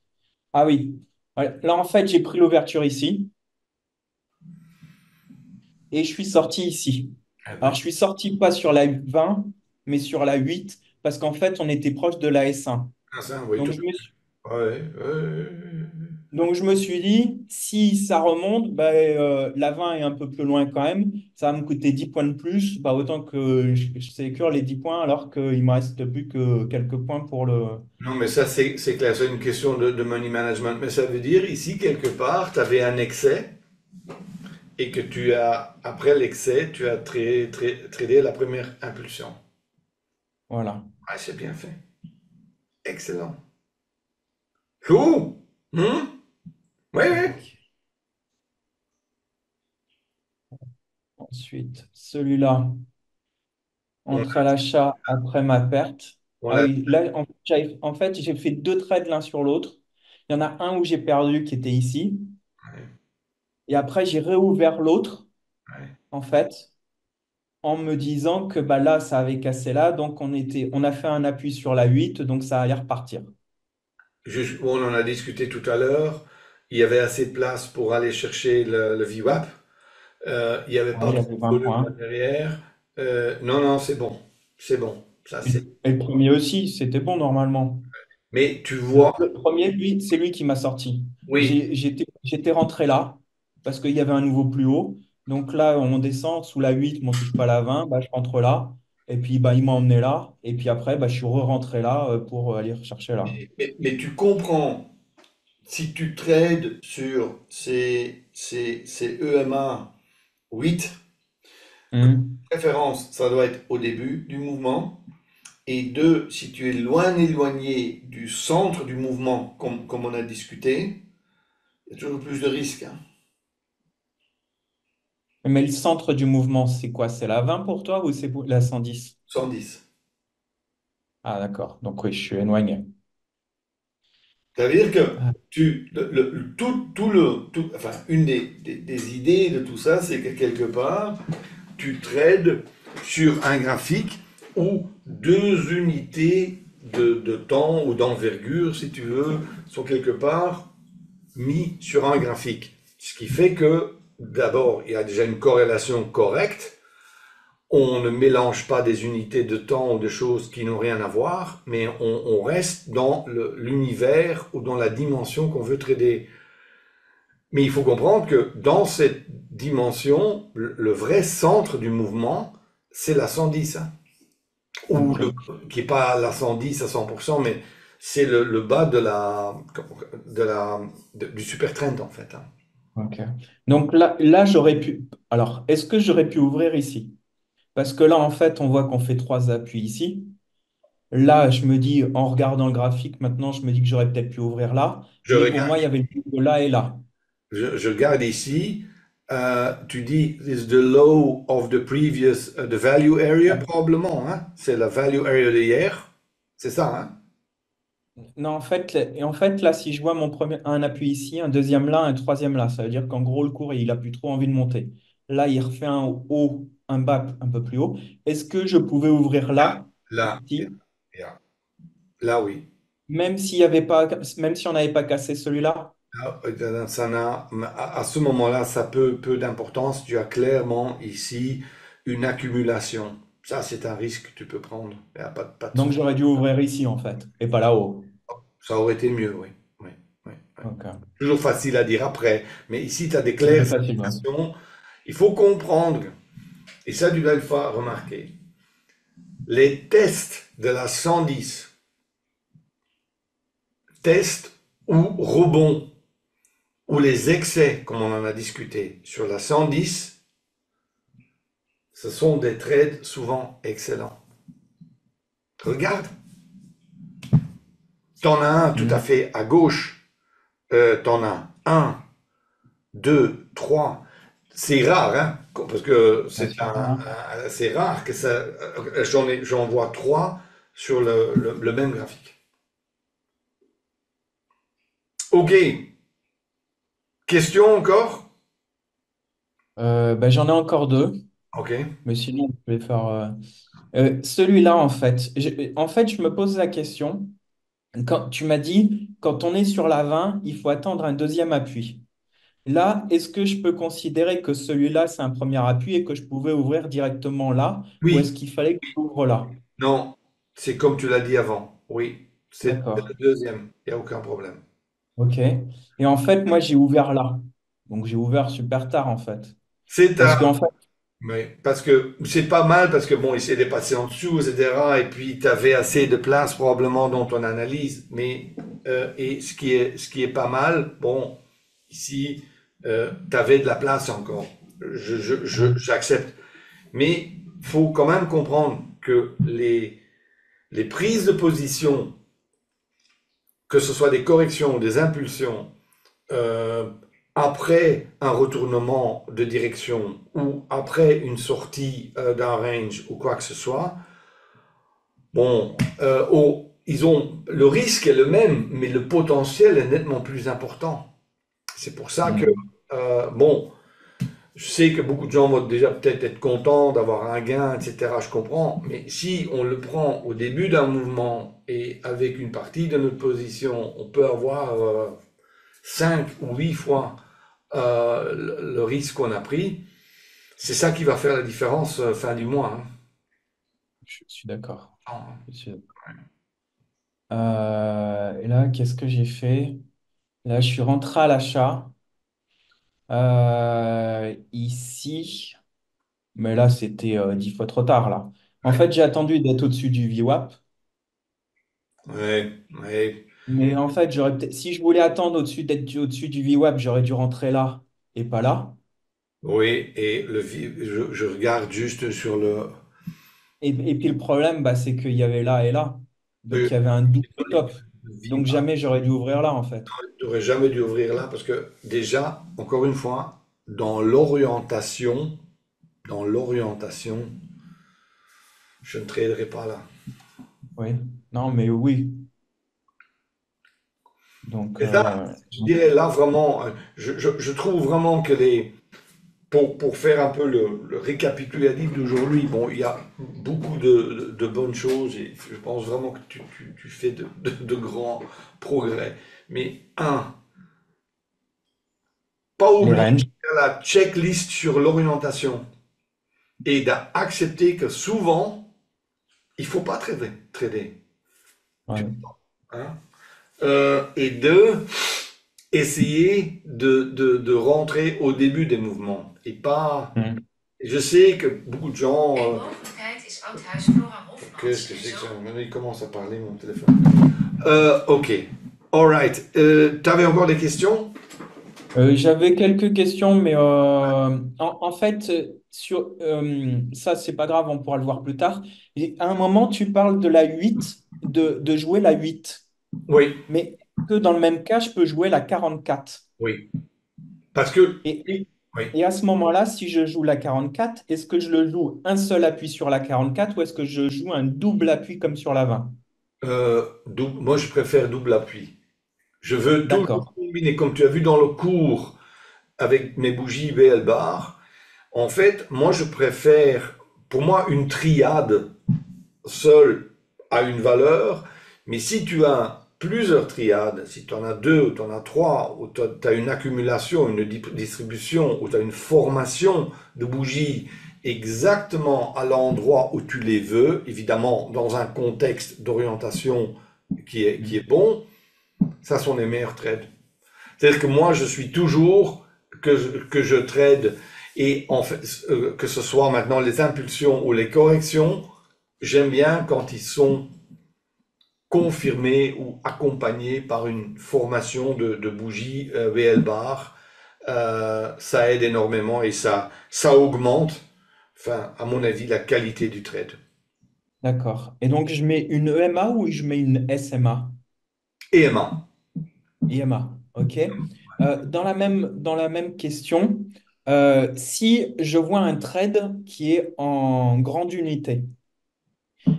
Ah oui. Ouais, là, en fait, j'ai pris l'ouverture ici et je suis sorti ici.
Ah
Alors,
ben,
je suis sorti pas sur la 20, mais sur la 8, parce qu'en fait, on était proche de la S1.
ah, ça, oui,
Donc,
tout.
je me suis,
Ouais, ouais, ouais.
donc, je me suis dit, si ça remonte, bah, la 20 est un peu plus loin quand même. Ça va me coûter 10 points de plus. Bah, autant que je sécure les 10 points alors qu'il me reste plus que quelques points pour le.
Non, mais ça, c'est clair, c'est une question de money management. Mais ça veut dire, ici, quelque part, tu avais un excès et que tu as, après l'excès, tu as tradé la première impulsion.
Voilà.
Ah, c'est bien fait. Excellent. Cool. Hmm? Oui, oui.
Tac. Ensuite, celui-là,
On
entre à l'achat après ma perte.
on
Ah
l'a.
oui, là, en fait, j'ai fait deux trades l'un sur l'autre. Il y en a un où j'ai perdu qui était ici.
Ouais,
Et après, j'ai réouvert l'autre,
ouais.
en fait, en me disant que bah, là, ça avait cassé là. Donc, on a fait un appui sur la 8, donc ça allait repartir.
On en a discuté tout à l'heure. Il y avait assez de place pour aller chercher le VWAP. Il n'y avait
Ouais,
pas
il y
trop
avait
de
20
volume là
points.
derrière. Non, non, c'est bon. C'est bon. Ça, c'est.
Et le premier aussi, c'était bon normalement.
Mais tu vois,
Le premier, lui, c'est lui qui m'a sorti.
oui,
J'étais rentré là parce qu'il y avait un nouveau plus haut. Donc là, on descend sous la 8, mais on ne touche pas la 20. Bah, je rentre là. Et puis, bah, il m'a emmené là. Et puis après, bah, je suis re-rentré là pour aller rechercher là.
mais tu comprends, si tu trades sur ces EMA 8,
Hmm.
préférence, ça doit être au début du mouvement. Et deux, si tu es loin éloigné du centre du mouvement, comme on a discuté, il y a toujours plus de risques, hein.
Mais le centre du mouvement, c'est quoi? C'est la 20 pour toi ou c'est la 110?
110.
Ah, d'accord. Donc oui, je suis éloigné.
Ça veut dire que
Ah,
enfin, une des idées de tout ça, c'est que quelque part, tu trades sur un graphique où deux unités de temps ou d'envergure, si tu veux, sont quelque part mis sur un graphique. Ce qui fait que, d'abord, il y a déjà une corrélation correcte. On ne mélange pas des unités de temps ou des choses qui n'ont rien à voir, mais on reste dans l'univers ou dans la dimension qu'on veut trader. Mais il faut comprendre que dans cette dimension, le vrai centre du mouvement, c'est la 110, hein. Ou
ok.
qui n'est pas la 110 à 100%, mais c'est le bas du super trend en fait, hein.
Ok. Donc là j'aurais pu. Alors, est-ce que j'aurais pu ouvrir ici? Parce que là, en fait, on voit qu'on fait trois appuis ici. Là, je me dis, en regardant le graphique, maintenant, je me dis que j'aurais peut-être pu ouvrir là.
Je
Mais pour moi, il
regarde,
y avait le plus de là et là.
je garde ici. Tu dis is the low of the previous, the value area
Ouais.
probablement, hein? C'est la value area d'hier. C'est ça, hein?
Non, en fait, là, si je vois un appui ici, un deuxième là, un troisième là, ça veut dire qu'en gros, le cours, il a plus trop envie de monter. Là, il refait un haut, un bas un peu plus haut. Est-ce que je pouvais ouvrir
Là,
là,
là, yeah,
ici,
yeah. Là, oui.
même s'il y avait pas, même si on n'avait pas cassé celui-là?
Là, ça à ce moment-là, ça peut peu d'importance. Tu as clairement ici une accumulation. Ça, c'est un risque que tu peux prendre. Il n'y a pas de
Donc,
souci.
j'aurais dû ouvrir ici, en fait, et pas là-haut.
Ça aurait été mieux, oui. Oui, oui, oui.
Ok.
Toujours facile à dire après. Mais ici, tu as des
C'est
claires
plus facile, ouais.
indications. Il faut comprendre, et ça, tu dois le faire remarquer, les tests de la 110, tests ou rebonds, ou les excès, comme on en a discuté, sur la 110, ce sont des trades souvent excellents. Regarde, t'en as un tout à
Hmm.
fait à gauche, t'en as un, deux, trois. C'est rare, hein, parce que
Bien sûr, hein.
c'est rare que ça. J'en vois trois sur le même graphique. Ok, question encore?
Ben, j'en ai encore deux,
Ok.
mais sinon, je vais faire. Celui-là, en fait, je me pose la question. Quand tu m'as dit, quand on est sur la 20, il faut attendre un deuxième appui. Là, est-ce que je peux considérer que celui-là, c'est un premier appui et que je pouvais ouvrir directement là, ou est-ce
Oui,
qu'il fallait que j'ouvre là?
non, c'est comme tu l'as dit avant. Oui, c'est le
D'accord.
deuxième, il n'y a aucun problème.
OK. Et en fait, moi, j'ai ouvert là. Donc, j'ai ouvert super tard, en fait.
C'est
Parce
à.
qu'en fait,
Oui, parce que c'est pas mal, parce que bon, il s'est dépassé en dessous, etc. Et puis, tu avais assez de place probablement dans ton analyse. Mais, et ce qui est pas mal, bon, ici, tu avais de la place encore. J'accepte. Mais faut quand même comprendre que les prises de position, que ce soit des corrections ou des impulsions, euh, après un retournement de direction ou après une sortie d'un range ou quoi que ce soit, bon, le risque est le même, mais le potentiel est nettement plus important. C'est pour ça que,
Hmm.
bon, je sais que beaucoup de gens vont déjà peut-être être contents d'avoir un gain, etc. Je comprends, mais si on le prend au début d'un mouvement et avec une partie de notre position, on peut avoir 5 ou 8 fois le risque qu'on a pris. C'est ça qui va faire la différence fin du mois, hein.
Je suis d'accord.
Ah,
Je suis d'accord. Et là, qu'est-ce que j'ai fait? Là, je suis rentré à l'achat. Ici, mais là, c'était 10 fois trop tard, là. En
ouais,
fait, j'ai attendu d'être au-dessus du VWAP.
ouais, ouais.
Mais en fait, si je voulais attendre d'être au-dessus du VWAP, j'aurais dû rentrer là et pas là.
Oui, et je regarde juste sur le,
Et puis le problème, bah, c'est qu'il y avait là et là. Donc
le,
il y avait un double
le
top. Donc
VWAP.
jamais j'aurais dû ouvrir là, en fait.
Tu n'aurais jamais dû ouvrir là parce que déjà, encore une fois, dans l'orientation, je ne traderai pas là.
Oui. Non, mais oui. Donc,
Et là, je dirais là vraiment, je trouve vraiment que pour faire un peu le récapitulatif d'aujourd'hui, bon, il y a beaucoup de bonnes choses et je pense vraiment que tu fais de grands progrès. Mais pas
les
oublier
ranges.
de faire la checklist sur l'orientation et d'accepter que souvent, il faut pas trader,
Ouais.
hein. Et deux, essayer de rentrer au début des mouvements et pas.
Hmm.
Je sais que beaucoup de gens. Qu'est-ce que c'est que ça? Maintenant, il commence à parler, mon téléphone. Ok. Alright. T'avais encore des questions?
J'avais quelques questions, mais en fait, ça, c'est pas grave, on pourra le voir plus tard. Et à un moment, tu parles de la 8, de jouer la 8.
Oui.
Mais que dans le même cas, je peux jouer la 44.
Oui. Parce que.
Et,
Oui.
et à ce moment-là, si je joue la 44, est-ce que je le joue un seul appui sur la 44 ou est-ce que je joue un double appui comme sur la 20?
Moi, je préfère double appui. Je veux toujours
D'accord.
combiner, comme tu as vu dans le cours avec mes bougies BL bar. En fait, moi, je préfère, pour moi, une triade seule a une valeur, mais si tu as plusieurs triades, si tu en as deux, ou tu en as trois, ou tu as une accumulation, une distribution, ou tu as une formation de bougies exactement à l'endroit où tu les veux, évidemment dans un contexte d'orientation qui est bon, ça sont les meilleurs trades. C'est-à-dire que moi, je suis toujours que je trade et en fait, que ce soit maintenant les impulsions ou les corrections, j'aime bien quand ils sont confirmés ou accompagnés par une formation de bougies VL bar. Ça aide énormément et ça augmente, enfin, à mon avis, la qualité du trade.
D'accord. Et donc, je mets une EMA ou je mets une SMA?
Et Emma,
IMA, OK. Dans la même question, si je vois un trade qui est en grande unité,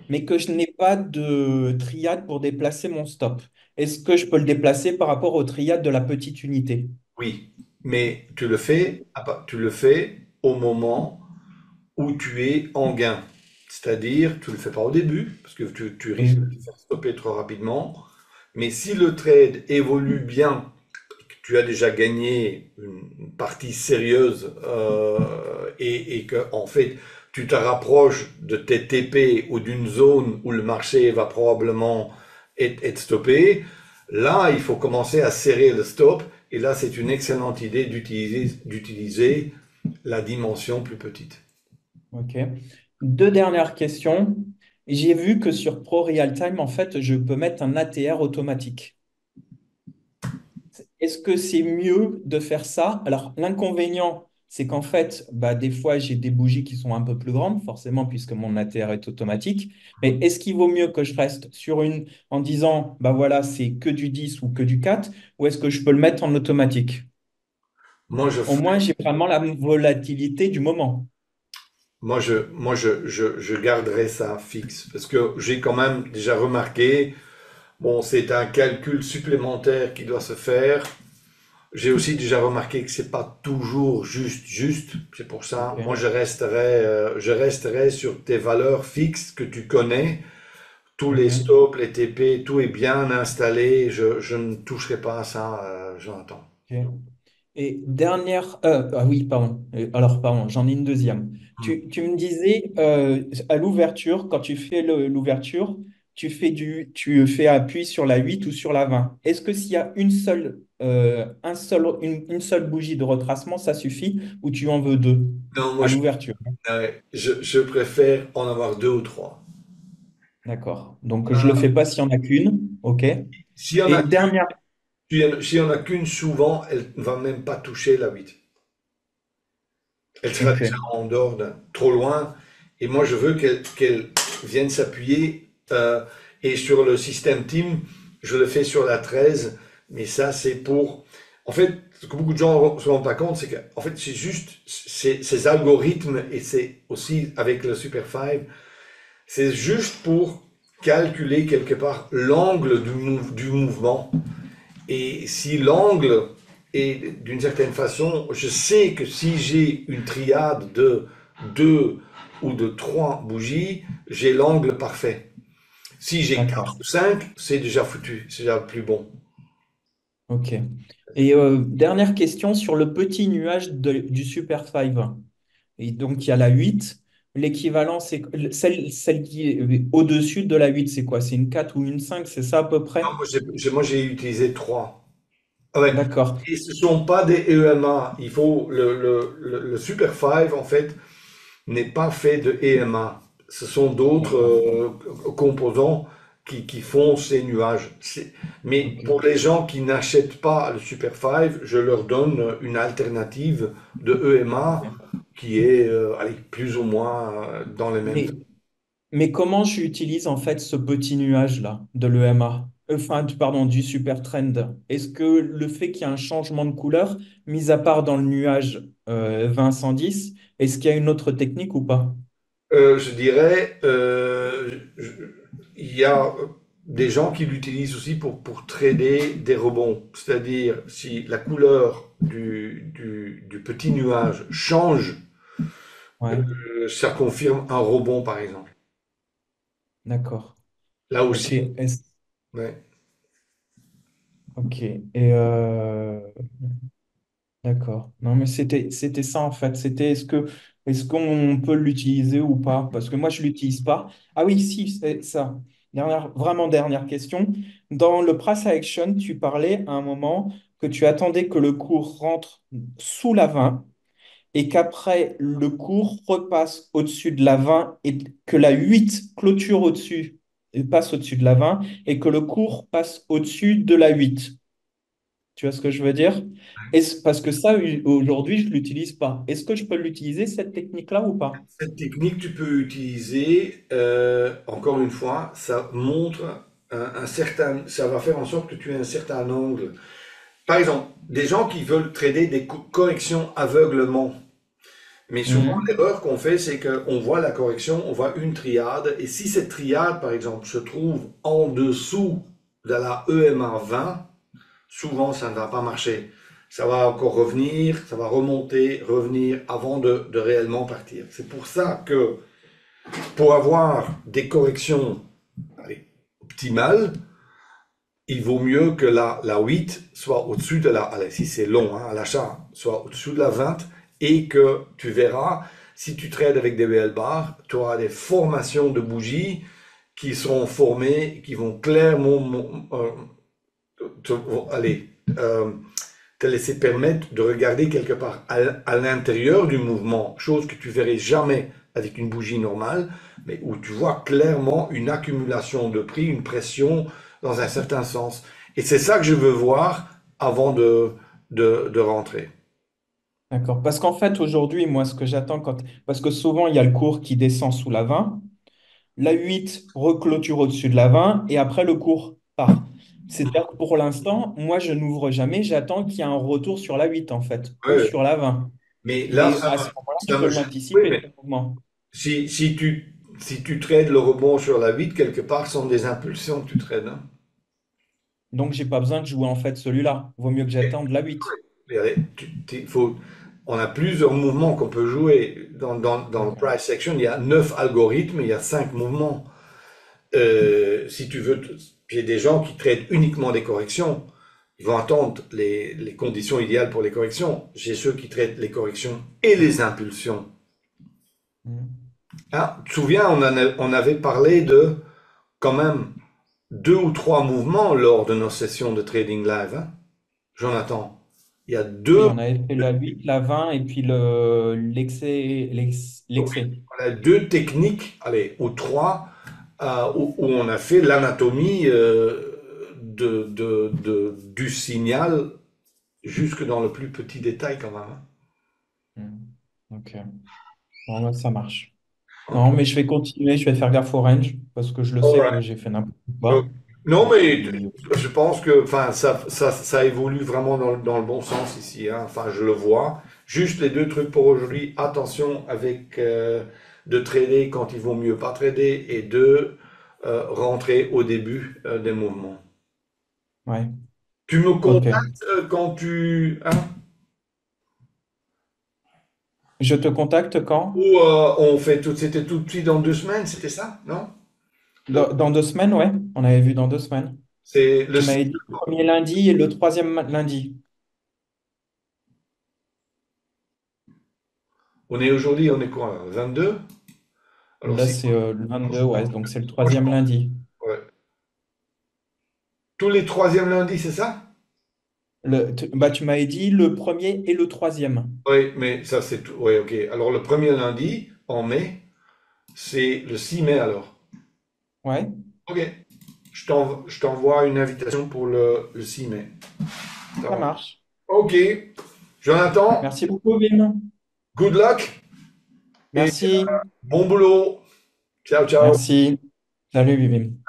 mais que je n'ai pas de triade pour déplacer mon stop, est-ce que je peux le déplacer par rapport aux triades de la petite unité?
oui, mais tu le fais au moment où tu es en gain. C'est-à-dire, tu ne le fais pas au début, parce que tu risques de
Oui.
te faire stopper trop rapidement. Mais si le trade évolue bien, que tu as déjà gagné une partie sérieuse et que en fait tu te rapproches de tes TP ou d'une zone où le marché va probablement être stoppé, là il faut commencer à serrer le stop. Et là, c'est une excellente idée d'utiliser la dimension plus petite.
OK. Deux dernières questions. J'ai vu que sur Pro Real Time, en fait, je peux mettre un ATR automatique. Est-ce que c'est mieux de faire ça? Alors, l'inconvénient, c'est qu'en fait, bah, des fois, j'ai des bougies qui sont un peu plus grandes, forcément, puisque mon ATR est automatique. Mais est-ce qu'il vaut mieux que je reste sur une en disant, bah voilà, c'est que du 10 ou que du 4, ou est-ce que je peux le mettre en automatique?
Moi, je
Au moins, j'ai vraiment la volatilité du moment.
je garderai ça fixe parce que j'ai quand même déjà remarqué. Bon, c'est un calcul supplémentaire qui doit se faire. J'ai aussi déjà remarqué que c'est pas toujours juste. C'est pour ça, moi
Ok,
je resterai sur tes valeurs fixes que tu connais. Tous les
ok.
stops, les TP, tout est bien installé. Je ne toucherai pas à ça, Jonathan.
Ok. Et dernière, ah oui, pardon. Alors, pardon, j'en ai une deuxième.
Hmm.
Tu me disais à l'ouverture, quand tu fais l'ouverture, tu fais appui sur la 8 ou sur la 20. Est-ce que s'il y a une seule bougie de retracement, ça suffit ou tu en veux deux
Non,
à l'ouverture?
je préfère en avoir deux ou trois.
D'accord. Donc, je le fais pas s'il y en a qu'une. OK.
S'il y en
Et
a,
dernière.
s'il y en a qu'une, souvent, elle ne va même pas toucher la 8. Elle sera déjà
OK.
en dehors, trop loin. Et moi, je veux qu'elle vienne s'appuyer. Et sur le système Team, je le fais sur la 13. Mais ça, c'est pour. En fait, ce que beaucoup de gens ne se rendent pas compte, c'est que en fait, c'est juste ces algorithmes, et c'est aussi avec le Super 5, c'est juste pour calculer quelque part l'angle du mouvement. Et si l'angle est d'une certaine façon, je sais que si j'ai une triade de deux ou de trois bougies, j'ai l'angle parfait. Si j'ai quatre
D'accord.
ou cinq, c'est déjà foutu, c'est déjà plus bon.
OK. Et dernière question sur le petit nuage du Super 5. Et donc, il y a la 8. L'équivalent, c'est celle qui est au-dessus de la 8, c'est quoi? C'est une 4 ou une 5, c'est ça à peu
Non,
près?
moi, j'ai utilisé trois. Ah ouais.
D'accord.
Et ce ne sont pas des EMA. Il faut le Super 5, en fait, n'est pas fait de EMA. Ce sont d'autres
D'accord.
composants qui font ces nuages. Mais
OK.
pour les gens qui n'achètent pas le Super 5, je leur donne une alternative de EMA
OK.
qui est allez, plus ou moins dans les mêmes.
Mais, mais comment j'utilise en fait ce petit nuage-là de l'EMA? Enfin, pardon, du Super Trend. Est-ce que le fait qu'il y ait un changement de couleur, mis à part dans le nuage 20-110, est-ce qu'il y a une autre technique ou pas?
Je dirais, il y a des gens qui l'utilisent aussi pour trader des rebonds. C'est-à-dire, si la couleur du petit nuage change,
Ouais,
ça confirme un rebond, par exemple.
d'accord.
Là
Ok.
aussi, ouais.
Ok. Et d'accord. Non, mais c'était ça en fait. C'était est-ce qu'on peut l'utiliser ou pas? Parce que moi, je l'utilise pas. Ah oui, si, c'est ça. Vraiment dernière question. Dans le price action, tu parlais à un moment que tu attendais que le cours rentre sous la 20 et qu'après le cours repasse au-dessus de la 20 et que la 8 clôture au-dessus et passe au-dessus de la 20 et que le cours passe au-dessus de la 8. Tu vois ce que je veux dire? Parce que ça, aujourd'hui, je ne l'utilise pas. Est-ce que je peux l'utiliser, cette technique-là, ou pas?
Cette technique, tu peux utiliser, encore une fois, ça montre un certain, ça va faire en sorte que tu aies un certain angle. Par exemple, des gens qui veulent trader des corrections aveuglement. Mais souvent,
Mhm.
l'erreur qu'on fait, c'est qu'on voit la correction, on voit une triade, et si cette triade, par exemple, se trouve en dessous de la EMA 20, souvent ça ne va pas marcher. Ça va encore revenir, ça va remonter, revenir avant de réellement partir. C'est pour ça que pour avoir des corrections allez, optimales, il vaut mieux que la 8 soit au-dessus de la, allez, si c'est long, hein, à l'achat, soit au-dessus de la 20 et que tu verras, si tu trades avec des BL bars, tu auras des formations de bougies qui seront formées, qui vont clairement allez, te laisser permettre de regarder quelque part à l'intérieur du mouvement, chose que tu verrais jamais avec une bougie normale, mais où tu vois clairement une accumulation de prix, une pression dans un certain sens. Et c'est ça que je veux voir avant de rentrer.
D'accord. Parce qu'en fait, aujourd'hui, moi, ce que j'attends Parce que souvent, il y a le cours qui descend sous la 20, la 8 reclôture au-dessus de la 20, et après, le cours part. C'est-à-dire que pour l'instant, moi, je n'ouvre jamais, j'attends qu'il y ait un retour sur la 8, en fait, ou
Ouais.
sur la 20.
Mais là,
Et à ce moment-là, je
ça
peux
me gêne. Oui,
l'anticiper,
mais
ce mouvement.
si tu trades le rebond sur la 8 quelque part, ce sont des impulsions que tu trades, hein.
Donc, j'ai pas besoin de jouer en fait celui-là. Vaut mieux que j'attende la 8.
Regardez, on a plusieurs mouvements qu'on peut jouer. Dans le
Ok.
price section, il y a 9 algorithmes, il y a 5 mouvements. Si tu veux, il y a des gens qui traitent uniquement des corrections. Ils vont attendre les conditions idéales pour les corrections. J'ai ceux qui traitent les corrections et les impulsions.
Hmm.
Hein, tu te souviens, on avait parlé de quand même 2 ou 3 mouvements lors de nos sessions de trading live, hein, Jonathan. Il y a
Oui,
deux,
on avait fait la 8, la 20 et puis l'excès.
on a deux techniques, allez, ou trois, où on a fait l'anatomie du signal jusque dans le plus petit détail quand même, hein.
Hmm. Ok. Bon, bah, ça marche.
Ok.
Non, mais je vais continuer, je vais faire gaffe au range parce que je le
All
sais que
right.
j'ai fait n'importe
Donc,
quoi.
non,
Et
mais
puis,
je pense que enfin, ça évolue vraiment dans le bon sens ici, hein. Enfin, je le vois. Juste les deux trucs pour aujourd'hui. Attention avec de trader quand il vaut mieux pas trader et de rentrer au début des mouvements.
ouais.
Tu me
Ok.
contactes quand tu... Hein,
Je te contacte
ou
quand?
on fait tout... C'était tout de suite dans 2 semaines, c'était ça? Non? Le-
Dans 2 semaines, ouais. On avait vu dans 2 semaines.
C'est le...
Tu m'avais dit le premier lundi et le troisième lundi.
On est aujourd'hui, on est quoi? 22. Alors
Là,
si...
c'est le 22, ouais. Donc, c'est le troisième lundi.
Ouais. Tous les troisièmes lundis, c'est ça?
Bah, tu m'avais dit le premier et le troisième.
Oui, mais ça c'est tout. Oui, ok. Alors le premier lundi en mai, c'est le 6 mai alors.
Ouais,
Ok. Je t'envoie une invitation pour le 6 mai. Ça
ça
va.
marche.
Ok. Jonathan,
Merci beaucoup, Wim.
good luck et
Merci.
bon boulot. Ciao, ciao.
Merci. Salut, Wim.